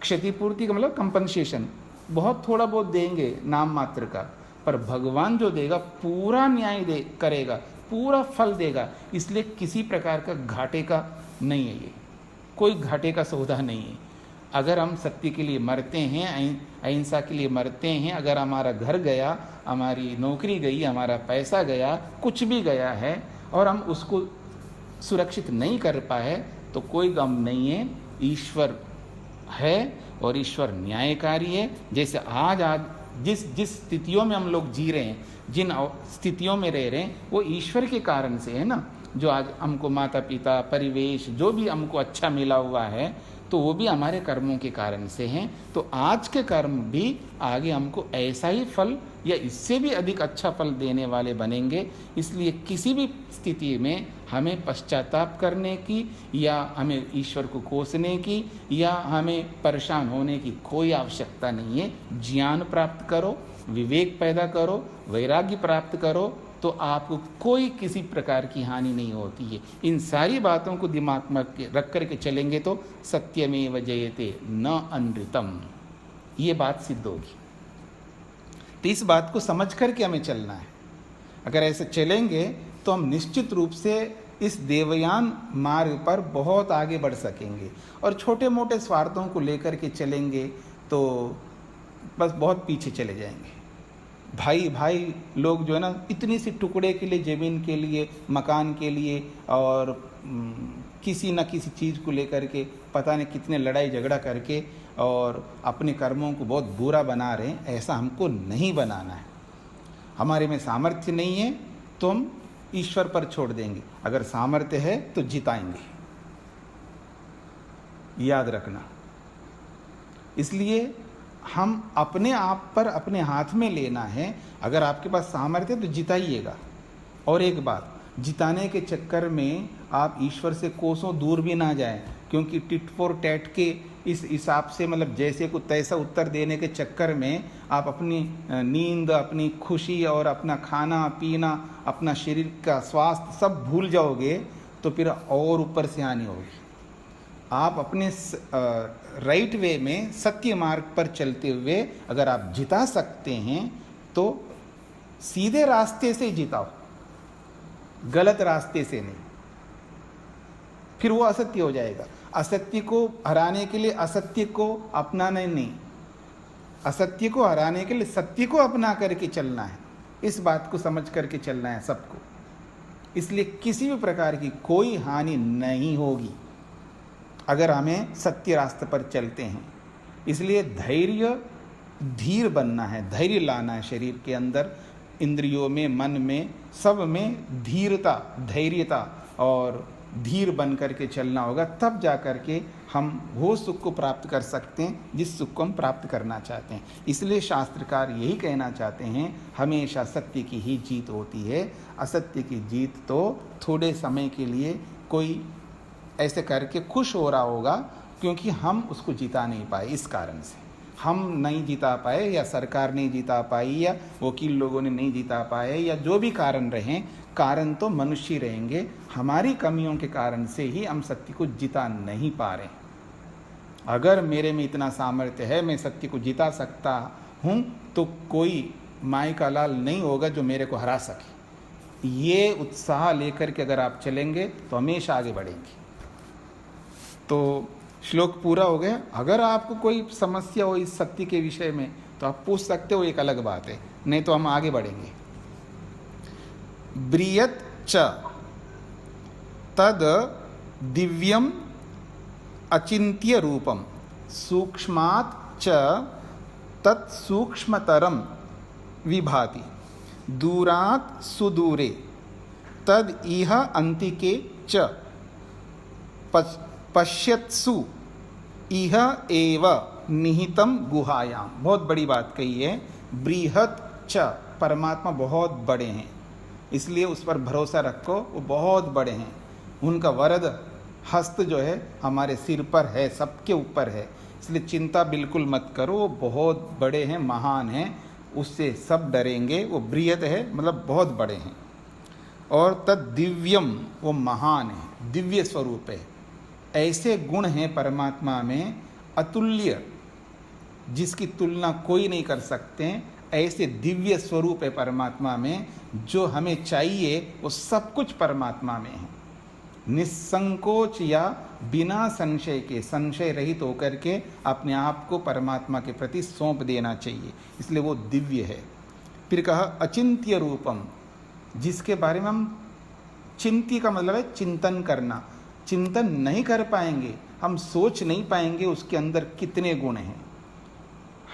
क्षतिपूर्ति का मतलब कंपनसेशन, बहुत थोड़ा बहुत देंगे नाम मात्र का, पर भगवान जो देगा पूरा न्याय करेगा, पूरा फल देगा। इसलिए किसी प्रकार का घाटे का नहीं है, ये कोई घाटे का सौदा नहीं है। अगर हम सत्य के लिए मरते हैं, अहिंसा के लिए मरते हैं, अगर हमारा घर गया, हमारी नौकरी गई, हमारा पैसा गया, कुछ भी गया है और हम उसको सुरक्षित नहीं कर पाए, तो कोई गम नहीं है। ईश्वर है और ईश्वर न्यायकारी है। जैसे आज जिस स्थितियों में हम लोग जी रहे हैं, जिन स्थितियों में रह रहे हैं, वो ईश्वर के कारण से है ना। जो आज हमको माता पिता, परिवेश, जो भी हमको अच्छा मिला हुआ है, तो वो भी हमारे कर्मों के कारण से हैं। तो आज के कर्म भी आगे हमको ऐसा ही फल या इससे भी अधिक अच्छा फल देने वाले बनेंगे। इसलिए किसी भी स्थिति में हमें पश्चाताप करने की या हमें ईश्वर को कोसने की या हमें परेशान होने की कोई आवश्यकता नहीं है। ज्ञान प्राप्त करो, विवेक पैदा करो, वैराग्य प्राप्त करो, तो आपको कोई किसी प्रकार की हानि नहीं होती है। इन सारी बातों को दिमाग में रख करके चलेंगे तो सत्यमेव जयते न अनृतम, ये बात सिद्ध होगी। तो इस बात को समझ करके हमें चलना है। अगर ऐसे चलेंगे तो हम निश्चित रूप से इस देवयान मार्ग पर बहुत आगे बढ़ सकेंगे। और छोटे मोटे स्वार्थों को लेकर के चलेंगे तो बस बहुत पीछे चले जाएंगे। भाई लोग जो है ना, इतनी सी टुकड़े के लिए, ज़मीन के लिए, मकान के लिए और किसी न किसी चीज़ को लेकर के पता नहीं कितने लड़ाई झगड़ा करके और अपने कर्मों को बहुत बुरा बना रहे हैं। ऐसा हमको नहीं बनाना है। हमारे में सामर्थ्य नहीं है तो हम ईश्वर पर छोड़ देंगे, अगर सामर्थ्य है तो जिताएंगे, याद रखना। इसलिए हम अपने आप पर अपने हाथ में लेना है। अगर आपके पास सामर्थ्य है तो जिताइएगा। और एक बात, जिताने के चक्कर में आप ईश्वर से कोसों दूर भी ना जाएं, क्योंकि टिट फॉर टैट के इस हिसाब से मतलब जैसे को तैसा उत्तर देने के चक्कर में आप अपनी नींद, अपनी खुशी और अपना खाना पीना, अपना शरीर का स्वास्थ्य सब भूल जाओगे तो फिर और ऊपर से हानि होगी। आप अपने राइट वे में सत्य मार्ग पर चलते हुए अगर आप जिता सकते हैं तो सीधे रास्ते से जिताओ, गलत रास्ते से नहीं, फिर वो असत्य हो जाएगा। असत्य को हराने के लिए असत्य को अपनाना नहीं, असत्य को हराने के लिए सत्य को अपना करके चलना है। इस बात को समझ करके चलना है सबको। इसलिए किसी भी प्रकार की कोई हानि नहीं होगी अगर हमें सत्य रास्ते पर चलते हैं। इसलिए धैर्य, धीर बनना है, धैर्य लाना है शरीर के अंदर, इंद्रियों में, मन में, सब में धीरता, धैर्यता और धीर बन करके चलना होगा। तब जा कर के हम वो सुख को प्राप्त कर सकते हैं जिस सुख को हम प्राप्त करना चाहते हैं। इसलिए शास्त्रकार यही कहना चाहते हैं, हमेशा सत्य की ही जीत होती है। असत्य की जीत तो थोड़े समय के लिए कोई ऐसे करके खुश हो रहा होगा क्योंकि हम उसको जिता नहीं पाए। इस कारण से हम नहीं जिता पाए, या सरकार नहीं जिता पाई, या वकील लोगों ने नहीं जिता पाए, या जो भी कारण रहें, कारण तो मनुष्य रहेंगे। हमारी कमियों के कारण से ही हम सत्य को जिता नहीं पा रहे। अगर मेरे में इतना सामर्थ्य है, मैं सत्य को जिता सकता हूँ, तो कोई माई का लाल नहीं होगा जो मेरे को हरा सके। ये उत्साह लेकर के अगर आप चलेंगे तो हमेशा आगे बढ़ेंगे। तो श्लोक पूरा हो गया। अगर आपको कोई समस्या हो इस सत्य के विषय में तो आप पूछ सकते हो, एक अलग बात है, नहीं तो हम आगे बढ़ेंगे। ब्रियत च तद दिव्यम अचिंत्य रूपम सूक्ष्मात् च तत्सूक्ष्मतरम विभाति दूरात् सुदूरे तद इह अंतिके च पश्यत्सु इह एव निहितम गुहायाम। बहुत बड़ी बात कही है। बृहत च, परमात्मा बहुत बड़े हैं, इसलिए उस पर भरोसा रखो, वो बहुत बड़े हैं। उनका वरद हस्त जो है हमारे सिर पर है, सबके ऊपर है, इसलिए चिंता बिल्कुल मत करो। वो बहुत बड़े हैं, महान हैं, उससे सब डरेंगे। वो बृहत है मतलब बहुत बड़े हैं। और तद दिव्यम, वो महान है, दिव्य स्वरूप है। ऐसे गुण हैं परमात्मा में अतुल्य, जिसकी तुलना कोई नहीं कर सकते। ऐसे दिव्य स्वरूप है परमात्मा में, जो हमें चाहिए वो सब कुछ परमात्मा में है। निसंकोच या बिना संशय के, संशय रहित होकर के अपने आप को परमात्मा के प्रति सौंप देना चाहिए, इसलिए वो दिव्य है। फिर कहा अचिंत्य रूपम, जिसके बारे में हम, चिंत्य का मतलब है चिंतन करना, चिंतन नहीं कर पाएंगे, हम सोच नहीं पाएंगे उसके अंदर कितने गुण हैं,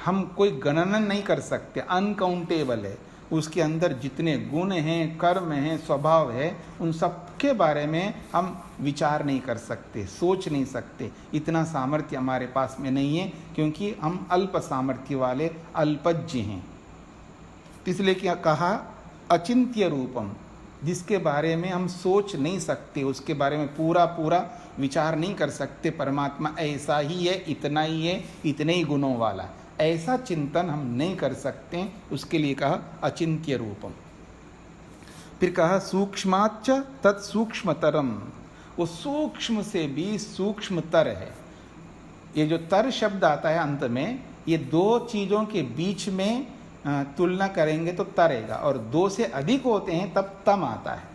हम कोई गणना नहीं कर सकते, अनकाउंटेबल है। उसके अंदर जितने गुण हैं, कर्म हैं, स्वभाव है, उन सब के बारे में हम विचार नहीं कर सकते, सोच नहीं सकते। इतना सामर्थ्य हमारे पास में नहीं है, क्योंकि हम अल्प सामर्थ्य वाले अल्पज्ञ हैं। इसलिए क्या कहा अचिंत्य रूपम, जिसके बारे में हम सोच नहीं सकते, उसके बारे में पूरा पूरा विचार नहीं कर सकते। परमात्मा ऐसा ही है, इतना ही है, इतने ही गुणों वाला, ऐसा चिंतन हम नहीं कर सकते। उसके लिए कहा अचिंत्य रूपम। फिर कहा सूक्ष्माच्च तत्सूक्ष्मतरम, वो सूक्ष्म से भी सूक्ष्मतर है। ये जो तर शब्द आता है अंत में, ये दो चीज़ों के बीच में तुलना करेंगे तो तरेगा, और दो से अधिक होते हैं तब तम आता है।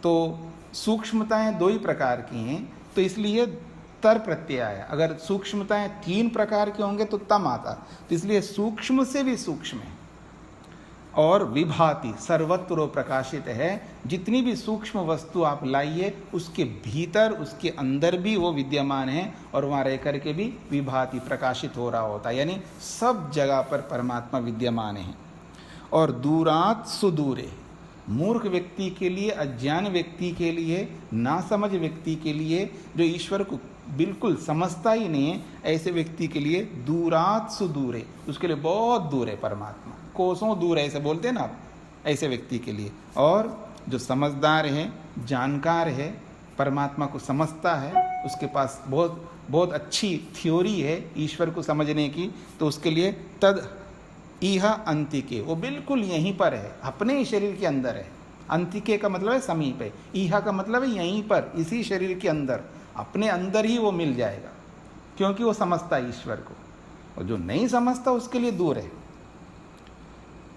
तो सूक्ष्मताएं दो ही प्रकार की हैं, तो इसलिए तर प्रत्यय आया। अगर सूक्ष्मताएं तीन प्रकार के होंगे तो तम आता, तो इसलिए सूक्ष्म से भी सूक्ष्म है। और विभाति सर्वत्र प्रकाशित है। जितनी भी सूक्ष्म वस्तु आप लाइए उसके भीतर उसके अंदर भी वो विद्यमान है और वहाँ रह करके भी विभाति प्रकाशित हो रहा होता है, यानी सब जगह पर परमात्मा विद्यमान है। और दूरात सुदूरे, मूर्ख व्यक्ति के लिए, अज्ञान व्यक्ति के लिए, नासमझ व्यक्ति के लिए, जो ईश्वर को बिल्कुल समझता ही नहीं है, ऐसे व्यक्ति के लिए दूरात सुदूरे, उसके लिए बहुत दूर है परमात्मा, कोसों दूर है, ऐसे बोलते हैं ना आप, ऐसे व्यक्ति के लिए। और जो समझदार है, जानकार है, परमात्मा को समझता है, उसके पास बहुत बहुत अच्छी थ्योरी है ईश्वर को समझने की, तो उसके लिए तद इह अंतिके, वो बिल्कुल यहीं पर है, अपने ही शरीर के अंदर है। अंतिके का मतलब है समीप है, इह का मतलब है यहीं पर, इसी शरीर के अंदर, अपने अंदर ही वो मिल जाएगा, क्योंकि वो समझता है ईश्वर को। और जो नहीं समझता उसके लिए दूर है।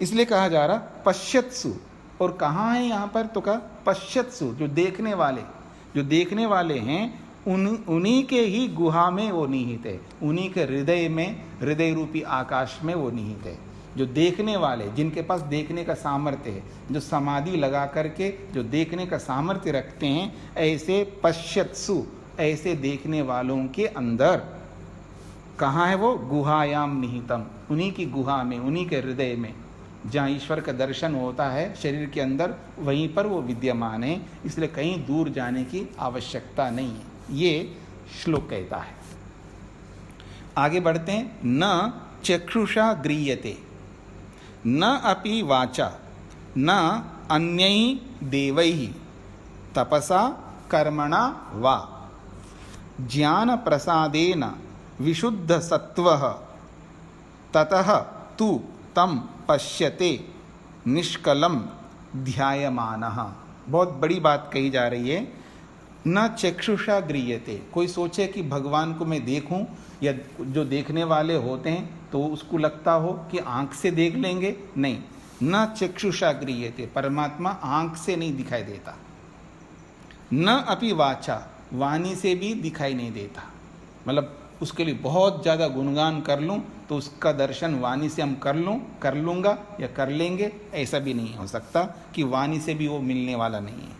इसलिए कहा जा रहा पश्यत्सु, और कहाँ है यहाँ पर, तो कहा पश्यत्सु, जो देखने वाले, जो देखने वाले हैं उन्हीं के ही गुहा में वो निहित है, उन्हीं के हृदय में, हृदय रूपी आकाश में वो निहित है। जो देखने वाले, जिनके पास देखने का सामर्थ्य है, जो समाधि लगा करके जो देखने का सामर्थ्य रखते हैं, ऐसे पश्यत्सु, ऐसे देखने वालों के अंदर कहाँ है वो, गुहायाम निहितम, उन्हीं की गुहा में, उन्हीं के हृदय में, जहाँ ईश्वर का दर्शन होता है शरीर के अंदर, वहीं पर वो विद्यमान है। इसलिए कहीं दूर जाने की आवश्यकता नहीं है, ये श्लोक कहता है। आगे बढ़ते हैं। न चक्षुषा गृह्यते न अपि वाचा न अन्यै देवैः तपसा कर्मणा वा ज्ञान प्रसादेन विशुद्ध सत्वः ततः तु तम पश्यते निष्कलम ध्यायमानः। बहुत बड़ी बात कही जा रही है। न चक्षुषा गृह्यते, कोई सोचे कि भगवान को मैं देखूं, या जो देखने वाले होते हैं तो उसको लगता हो कि आंख से देख लेंगे, नहीं। न चक्षुषा गृह्यते, परमात्मा आंख से नहीं दिखाई देता। न अपि वाचा, वाणी से भी दिखाई नहीं देता। मतलब उसके लिए बहुत ज़्यादा गुणगान कर लूँ तो उसका दर्शन वाणी से हम कर लूँगा या कर लेंगे, ऐसा भी नहीं हो सकता कि वाणी से भी वो मिलने वाला नहीं है।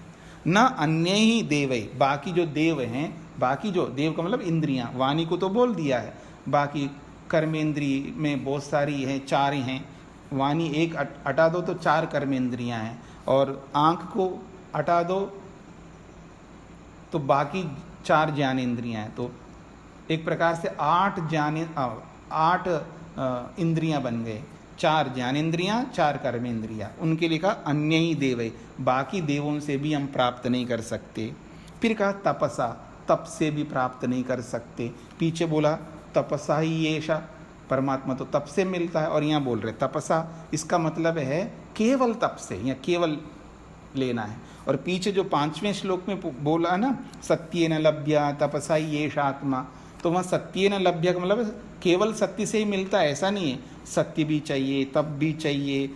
न अन्य ही देव, बाकी जो देव हैं, बाकी जो देव का मतलब इंद्रियां, वाणी को तो बोल दिया है, बाकी कर्मेंद्रिय में बहुत सारी हैं, 4 ही हैं। वाणी एक हटा दो तो 4 कर्मेंद्रियां हैं, और आँख को हटा दो तो बाकी 4 ज्ञानेंद्रियां हैं। तो एक प्रकार से 8 इंद्रियां बन गए, 4 ज्ञानेंद्रियां, 4 कर्मेंद्रियां। उनके लिए कहा अन्य ही देव, बाकी देवों से भी हम प्राप्त नहीं कर सकते। फिर कहा तपसा, तप से भी प्राप्त नहीं कर सकते। पीछे बोला तपसा ही येषा, परमात्मा तो तप से मिलता है, और यहाँ बोल रहे तपसा, इसका मतलब है केवल तप से, या केवल लेना है। और पीछे जो 5वें श्लोक में बोला ना, सत्येन लभ्या तपसा ही येषा आत्मा, तो वहाँ सत्येन लभ्य का मतलब केवल सत्य से ही मिलता है, ऐसा नहीं है। सत्य भी चाहिए, तप भी चाहिए,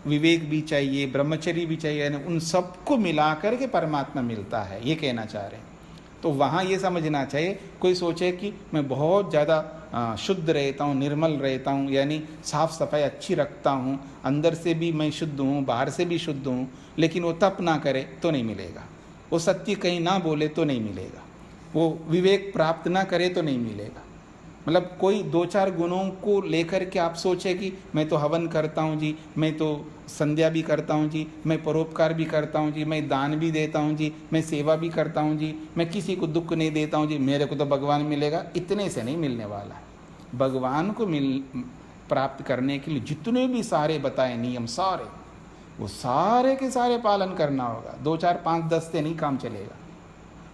विवेक भी चाहिए, ब्रह्मचर्य भी चाहिए, यानी उन सबको मिला करके परमात्मा मिलता है, ये कहना चाह रहे हैं। तो वहाँ ये समझना चाहिए, कोई सोचे कि मैं बहुत ज़्यादा शुद्ध रहता हूँ, निर्मल रहता हूँ, यानी साफ सफाई अच्छी रखता हूँ, अंदर से भी मैं शुद्ध हूँ, बाहर से भी शुद्ध हूँ, लेकिन वो तप ना करे तो नहीं मिलेगा, वो सत्य कहीं ना बोले तो नहीं मिलेगा, वो विवेक प्राप्त ना करे तो नहीं मिलेगा। मतलब कोई 2-4 गुणों को लेकर के आप सोचे कि मैं तो हवन करता हूँ जी, मैं तो संध्या भी करता हूँ जी, मैं परोपकार भी करता हूँ जी, मैं दान भी देता हूँ जी, मैं सेवा भी करता हूँ जी, मैं किसी को दुख नहीं देता हूँ जी, मेरे को तो भगवान मिलेगा, इतने से नहीं मिलने वाला है। भगवान को प्राप्त करने के लिए जितने भी सारे बताए नियम, सारे वो सारे के सारे पालन करना होगा। 2, 4, 5, 10 से नहीं काम चलेगा।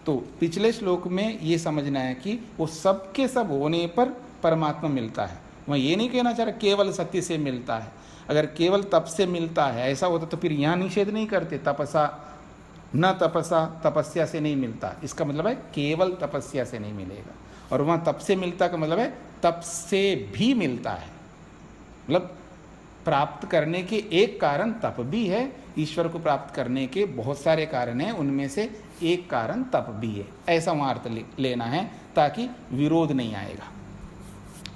तो पिछले श्लोक में ये समझना है कि वो सब के सब होने पर परमात्मा मिलता है। वह ये नहीं कहना चाह रहा केवल सत्य से मिलता है। अगर केवल तप से मिलता है ऐसा होता तो फिर यहाँ निषेध नहीं करते, तपसा न तपसा, तपस्या से नहीं मिलता। इसका मतलब है केवल तपस्या से नहीं मिलेगा। और वहाँ तप से मिलता का मतलब है तप से भी मिलता है। मतलब प्राप्त करने के एक कारण तप भी है, ईश्वर को प्राप्त करने के बहुत सारे कारण हैं, उनमें से एक कारण तप भी है, ऐसा वहाँ अर्थ लेना है ताकि विरोध नहीं आएगा।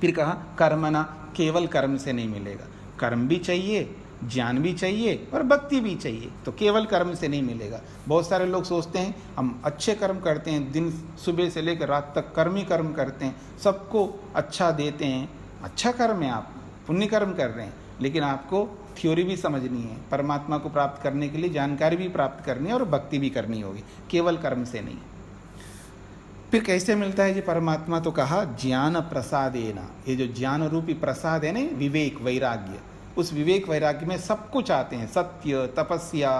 फिर कहा कर्मणा, केवल कर्म से नहीं मिलेगा, कर्म भी चाहिए ज्ञान भी चाहिए और भक्ति भी चाहिए, तो केवल कर्म से नहीं मिलेगा। बहुत सारे लोग सोचते हैं हम अच्छे कर्म करते हैं, दिन सुबह से लेकर रात तक कर्म ही कर्म करते हैं, सबको अच्छा देते हैं, अच्छा कर्म है, आप पुण्य कर्म कर रहे हैं, लेकिन आपको थ्योरी भी समझनी है, परमात्मा को प्राप्त करने के लिए जानकारी भी प्राप्त करनी है और भक्ति भी करनी होगी, केवल कर्म से नहीं। फिर कैसे मिलता है जी परमात्मा? तो कहा ज्ञान प्रसादेना, ये जो ज्ञान रूपी प्रसाद है ना, विवेक वैराग्य, उस विवेक वैराग्य में सब कुछ आते हैं, सत्य तपस्या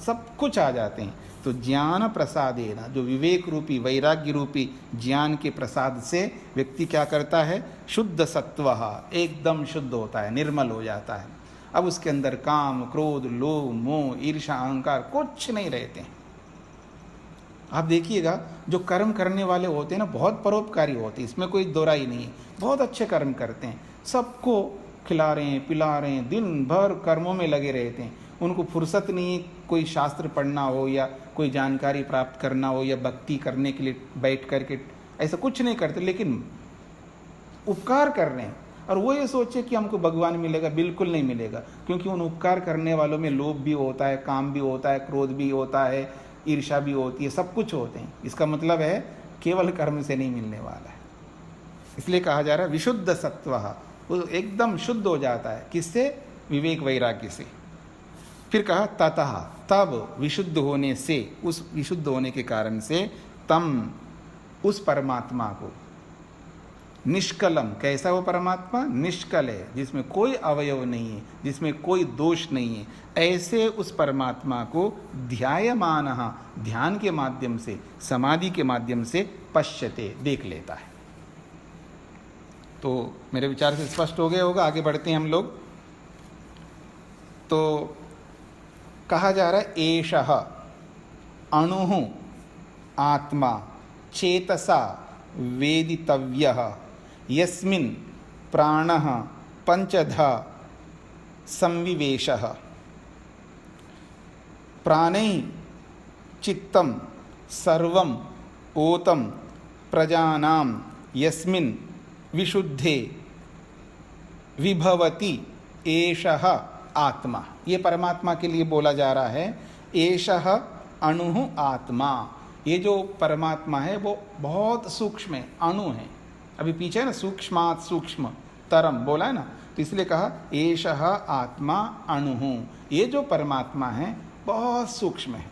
सब कुछ आ जाते हैं। तो ज्ञान प्रसादेना, जो विवेक रूपी वैराग्य रूपी ज्ञान के प्रसाद से व्यक्ति क्या करता है? शुद्ध सत्वः, एकदम शुद्ध होता है, निर्मल हो जाता है। अब उसके अंदर काम क्रोध लोभ मोह ईर्ष्या अहंकार कुछ नहीं रहते हैं। आप देखिएगा जो कर्म करने वाले होते हैं ना, बहुत परोपकारी होते हैं, इसमें कोई दोराई नहीं है, बहुत अच्छे कर्म करते हैं, सबको खिला रहे हैं पिला रहे हैं, दिन भर कर्मों में लगे रहते हैं, उनको फुर्सत नहीं है कोई शास्त्र पढ़ना हो या कोई जानकारी प्राप्त करना हो या भक्ति करने के लिए बैठ करके, ऐसा कुछ नहीं करते, लेकिन उपकार कर रहे हैं। और वो ये सोचे कि हमको भगवान मिलेगा, बिल्कुल नहीं मिलेगा, क्योंकि उन उपकार करने वालों में लोभ भी होता है, काम भी होता है, क्रोध भी होता है, ईर्ष्या भी होती है, सब कुछ होते हैं। इसका मतलब है केवल कर्म से नहीं मिलने वाला है। इसलिए कहा जा रहा है विशुद्ध सत्वः, वो एकदम शुद्ध हो जाता है, किससे? विवेक वैराग्य से। फिर कहा ततः, तब विशुद्ध होने से, उस विशुद्ध होने के कारण से, तम उस परमात्मा को, निष्कलम, कैसा वो परमात्मा? निष्कल है, जिसमें कोई अवयव नहीं है, जिसमें कोई दोष नहीं है, ऐसे उस परमात्मा को ध्यायमानः, ध्यान के माध्यम से, समाधि के माध्यम से पश्यते, देख लेता है। तो मेरे विचार से स्पष्ट हो गया होगा, आगे बढ़ते हैं हम लोग। तो कहा जा रहा है एषः अणुः आत्मा चेतसा वेदितव्यः यस्मिन् प्राणः पंचधा संविवेशः। प्राणैः चित्तं सर्वं ओतं प्रजानां यस्मिन् विशुद्धे विभवति एषः आत्मा। ये परमात्मा के लिए बोला जा रहा है, एषः अणुः आत्मा। ये जो परमात्मा है वो बहुत सूक्ष्म है, अणु है। अभी पीछे ना सूक्ष्मात् सूक्ष्म तरम बोला है ना, तो इसलिए कहा एषः आत्मा अणुः। ये जो परमात्मा है बहुत सूक्ष्म है।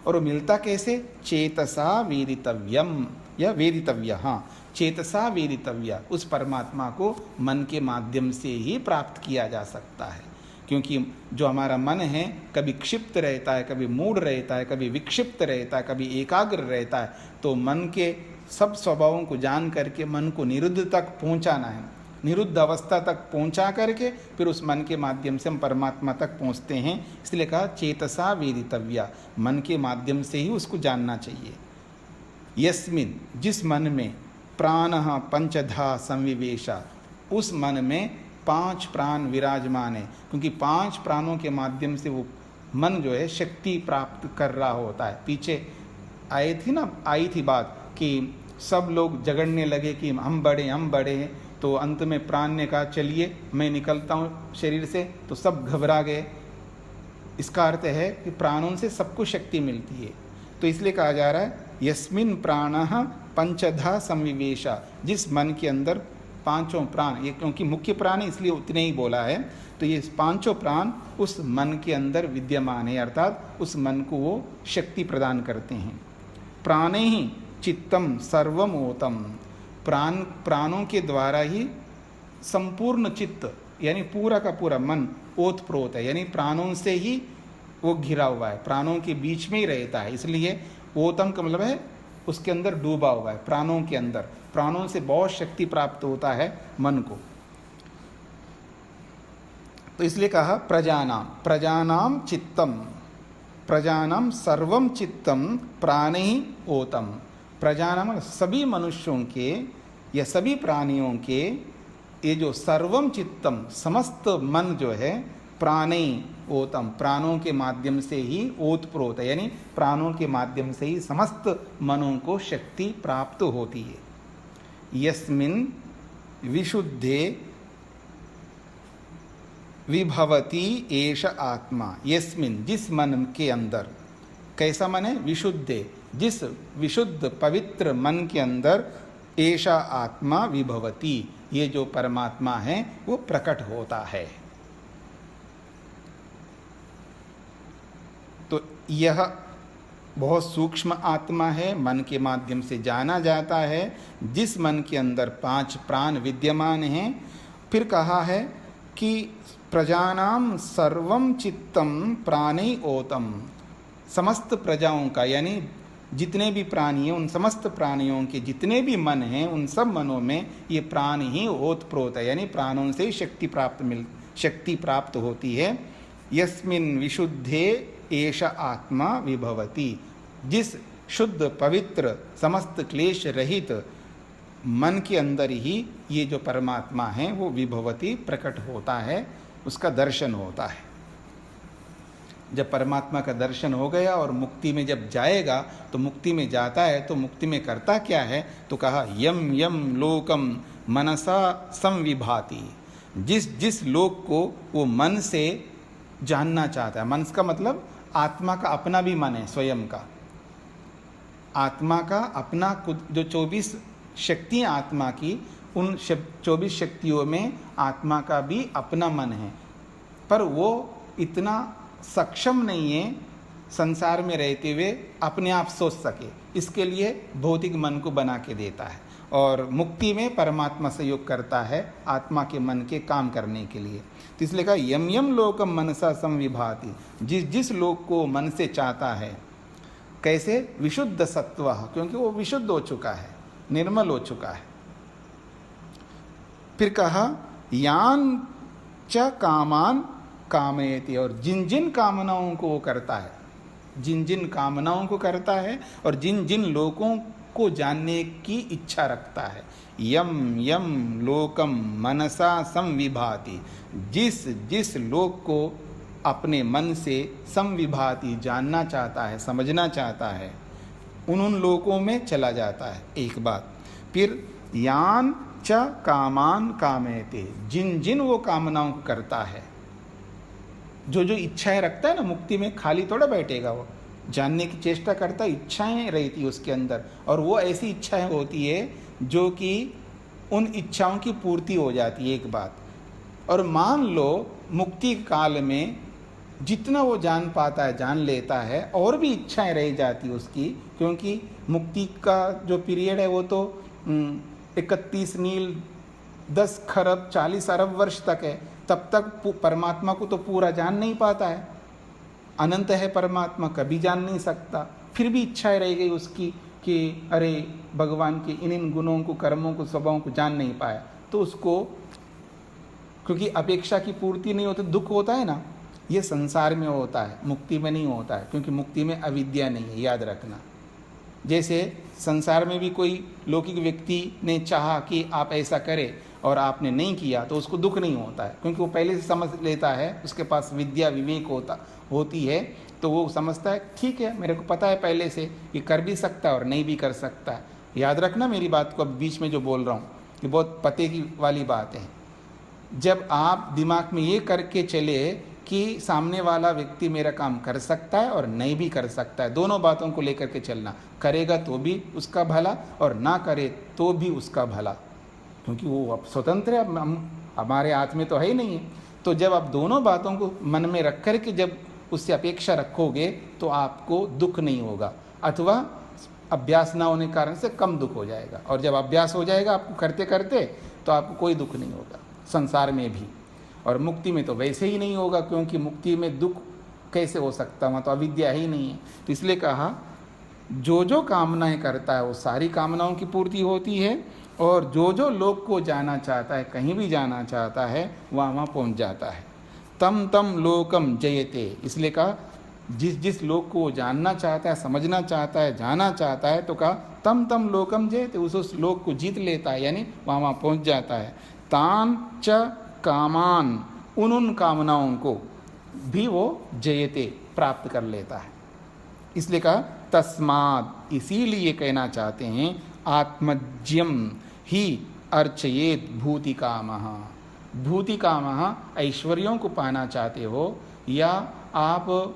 और वो मिलता कैसे? चेतसा वेदितव्यम या वेदितव्य, हाँ, चेतसा वेदितव्य, उस परमात्मा को मन के माध्यम से ही प्राप्त किया जा सकता है। क्योंकि जो हमारा मन है कभी क्षिप्त रहता है, कभी मूढ़ रहता है, कभी विक्षिप्त रहता है, कभी एकाग्र रहता है। तो मन के सब स्वभावों को जान करके मन को निरुद्ध तक पहुंचाना है, निरुद्ध अवस्था तक पहुंचा करके फिर उस मन के माध्यम से हम परमात्मा तक पहुंचते हैं। इसलिए कहा चेतसा वेदितव्या, मन के माध्यम से ही उसको जानना चाहिए। यस्मिन, जिस मन में प्राणः पंचधा संविवेशा, उस मन में 5 प्राण विराजमान है। क्योंकि 5 प्राणों के माध्यम से वो मन जो है शक्ति प्राप्त कर रहा होता है। पीछे आई थी बात कि सब लोग झगड़ने लगे कि हम बड़े हैं, तो अंत में प्राण ने कहा चलिए मैं निकलता हूँ शरीर से, तो सब घबरा गए। इसका अर्थ है कि प्राणों से सबको शक्ति मिलती है। तो इसलिए कहा जा रहा है यस्मिन् प्राणः पंचधा संविवेशा, जिस मन के अंदर 5 प्राण, ये क्योंकि मुख्य प्राण है इसलिए उतने ही बोला है, तो ये 5 प्राण उस मन के अंदर विद्यमान है, अर्थात उस मन को वो शक्ति प्रदान करते हैं। प्राणे ही चित्तम सर्वम ओतम, प्राणों के द्वारा ही संपूर्ण चित्त यानी पूरा का पूरा मन ओत प्रोत है, यानी प्राणों से ही वो घिरा हुआ है, प्राणों के बीच में ही रहता है। इसलिए ओतम का मतलब है उसके अंदर डूबा हुआ है, प्राणों के अंदर। प्राणों से बहुत शक्ति प्राप्त होता है मन को। तो इसलिए कहा प्रजानाम चित्तम, प्रजानाम सर्वम चित्तम प्राणे ही ओतम। प्रजानाम सभी मनुष्यों के या सभी प्राणियों के ये जो सर्वम चित्तम समस्त मन जो है प्राणे ओतम, प्राणों के माध्यम से ही ओतप्रोत है, यानी प्राणों के माध्यम से ही समस्त मनों को शक्ति प्राप्त होती है। यस्मिन् विशुद्धे विभवती एष आत्मा, यस्मिन जिस मन के अंदर, कैसा मन है? विशुद्धे, जिस विशुद्ध पवित्र मन के अंदर एषा आत्मा विभवती, ये जो परमात्मा है वो प्रकट होता है। तो यह बहुत सूक्ष्म आत्मा है, मन के माध्यम से जाना जाता है, जिस मन के अंदर 5 प्राण विद्यमान हैं। फिर कहा है कि प्रजानाम सर्वम चित्तम प्राणी ओतम, समस्त प्रजाओं का यानी जितने भी प्राणी हैं, उन समस्त प्राणियों के जितने भी मन हैं, उन सब मनों में ये प्राण ही ओतप्रोत है, यानी प्राणों से शक्ति प्राप्त होती है। यस्मिन विशुद्धे एष आत्मा विभवती, जिस शुद्ध पवित्र समस्त क्लेश रहित मन के अंदर ही ये जो परमात्मा है वो विभवती प्रकट होता है, उसका दर्शन होता है। जब परमात्मा का दर्शन हो गया और मुक्ति में जब जाएगा, तो मुक्ति में जाता है तो मुक्ति में करता क्या है? तो कहा यम यम लोकम मनसा संविभाति, जिस जिस लोक को वो मन से जानना चाहता है। मन का मतलब आत्मा का अपना भी मन है, स्वयं का आत्मा का अपना खुद, जो 24 शक्तियाँ आत्मा की, उन 24 शक्तियों में आत्मा का भी अपना मन है, पर वो इतना सक्षम नहीं है संसार में रहते हुए अपने आप सोच सके, इसके लिए भौतिक मन को बना के देता है। और मुक्ति में परमात्मा सहयोग करता है आत्मा के मन के काम करने के लिए। तो इसलिए कहा यम यम लोकम मनसा संविभाति, जिस जिस लोक को मन से चाहता है। कैसे? विशुद्ध सत्व, क्योंकि वो विशुद्ध हो चुका है, निर्मल हो चुका है। फिर कहा यान च कामान कामयति, और जिन जिन कामनाओं को वो करता है, जिन जिन कामनाओं को करता है और जिन जिन लोकों को जानने की इच्छा रखता है। यम यम लोकम मनसा संविभाति, जिस जिस लोक को अपने मन से संविभाति जानना चाहता है, समझना चाहता है, उन लोकों में चला जाता है। एक बात। फिर यान च कामान कामयते, जिन जिन वो कामनाओं को करता है, जो जो इच्छाएं रखता है ना, मुक्ति में खाली थोड़ा बैठेगा, वो जानने की चेष्टा करता है, इच्छाएं रहती है उसके अंदर, और वो ऐसी इच्छाएं होती है जो कि उन इच्छाओं की पूर्ति हो जाती है। एक बात। और मान लो मुक्ति काल में जितना वो जान पाता है, जान लेता है, और भी इच्छाएं रह जाती उसकी, क्योंकि मुक्ति का जो पीरियड है वो तो 31 नील 10 खरब 40 अरब वर्ष तक है। तब तक परमात्मा को तो पूरा जान नहीं पाता है, अनंत है परमात्मा, कभी जान नहीं सकता। फिर भी इच्छाएं रह गई उसकी कि अरे भगवान के इन गुणों को, कर्मों को, स्वभावों को जान नहीं पाया, तो उसको, क्योंकि अपेक्षा की पूर्ति नहीं होती, दुख होता है ना। ये संसार में होता है, मुक्ति में नहीं होता है, क्योंकि मुक्ति में अविद्या नहीं है, याद रखना। जैसे संसार में भी कोई लौकिक व्यक्ति ने चाहा कि आप ऐसा करें और आपने नहीं किया, तो उसको दुख नहीं होता है, क्योंकि वो पहले से समझ लेता है, उसके पास विद्या विवेक होती है, तो वो समझता है ठीक है, मेरे को पता है पहले से ये कर भी सकता है और नहीं भी कर सकता है। याद रखना मेरी बात को, अब बीच में जो बोल रहा हूँ ये बहुत पते की वाली बात है। जब आप दिमाग में ये करके चले कि सामने वाला व्यक्ति मेरा काम कर सकता है और नहीं भी कर सकता है, दोनों बातों को लेकर के चलना, करेगा तो भी उसका भला और ना करे तो भी उसका भला, क्योंकि वो अब स्वतंत्र है, हमारे हाथ में तो है ही नहीं है। तो जब आप दोनों बातों को मन में रख कर के जब उससे अपेक्षा रखोगे तो आपको दुख नहीं होगा, अथवा अभ्यास ना होने के कारण से कम दुख हो जाएगा। और जब अभ्यास हो जाएगा आपको करते करते, तो आपको कोई दुख नहीं होगा संसार में भी, और मुक्ति में तो वैसे ही नहीं होगा, क्योंकि मुक्ति में दुख कैसे हो सकता, वहाँ तो अविद्या ही नहीं है। तो इसलिए कहा जो जो कामनाएं करता है वो सारी कामनाओं की पूर्ति होती है, और जो जो लोक को जाना चाहता है, कहीं भी जाना चाहता है, वहाँ पहुँच जाता है। तम तम लोकम जयते, इसलिए कहा जिस जिस लोक को जानना चाहता है, समझना चाहता है, जाना चाहता है, तो कहा तम तम लोकम जयते, उस लोक को जीत लेता है, यानी वहाँ पहुँच जाता है। तान च कामान, उन कामनाओं को भी वो जयते, प्राप्त कर लेता है। इसलिए कहा तस्माद, इसीलिए कहना चाहते हैं आत्मज्यम ही अर्चयेत भूति कामः, भूति कामः ऐश्वर्यों को पाना चाहते हो, या आप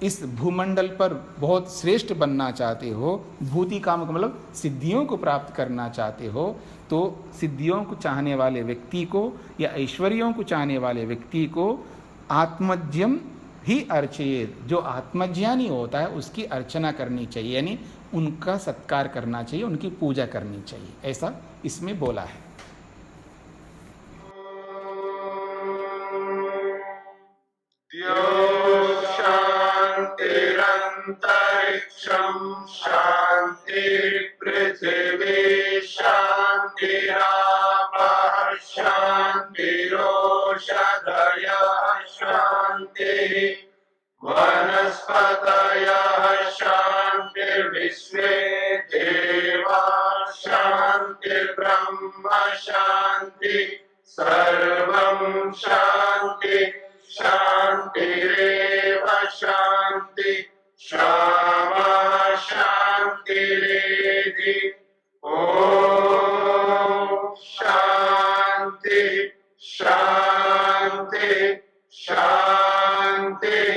इस भूमंडल पर बहुत श्रेष्ठ बनना चाहते हो, भूति काम का मतलब सिद्धियों को प्राप्त करना चाहते हो, तो सिद्धियों को चाहने वाले व्यक्ति को या ऐश्वर्यों को चाहने वाले व्यक्ति को आत्मज्ञम ही अर्चयेत, जो आत्मज्ञानी होता है उसकी अर्चना करनी चाहिए, यानी उनका सत्कार करना चाहिए, उनकी पूजा करनी चाहिए, ऐसा इसमें बोला है। शांतिरंतरिक्षं शांति पृथिवी शांतिरापः शांतिरोषधयः शांतिः वनस्पतयः शांतिर्विश्वे देवाः शांतिर्ब्रह्म शांति सर्वं शांति शांतिरेव शांति क्षमा शांतिरेधि। ओम शांति शांति शांति।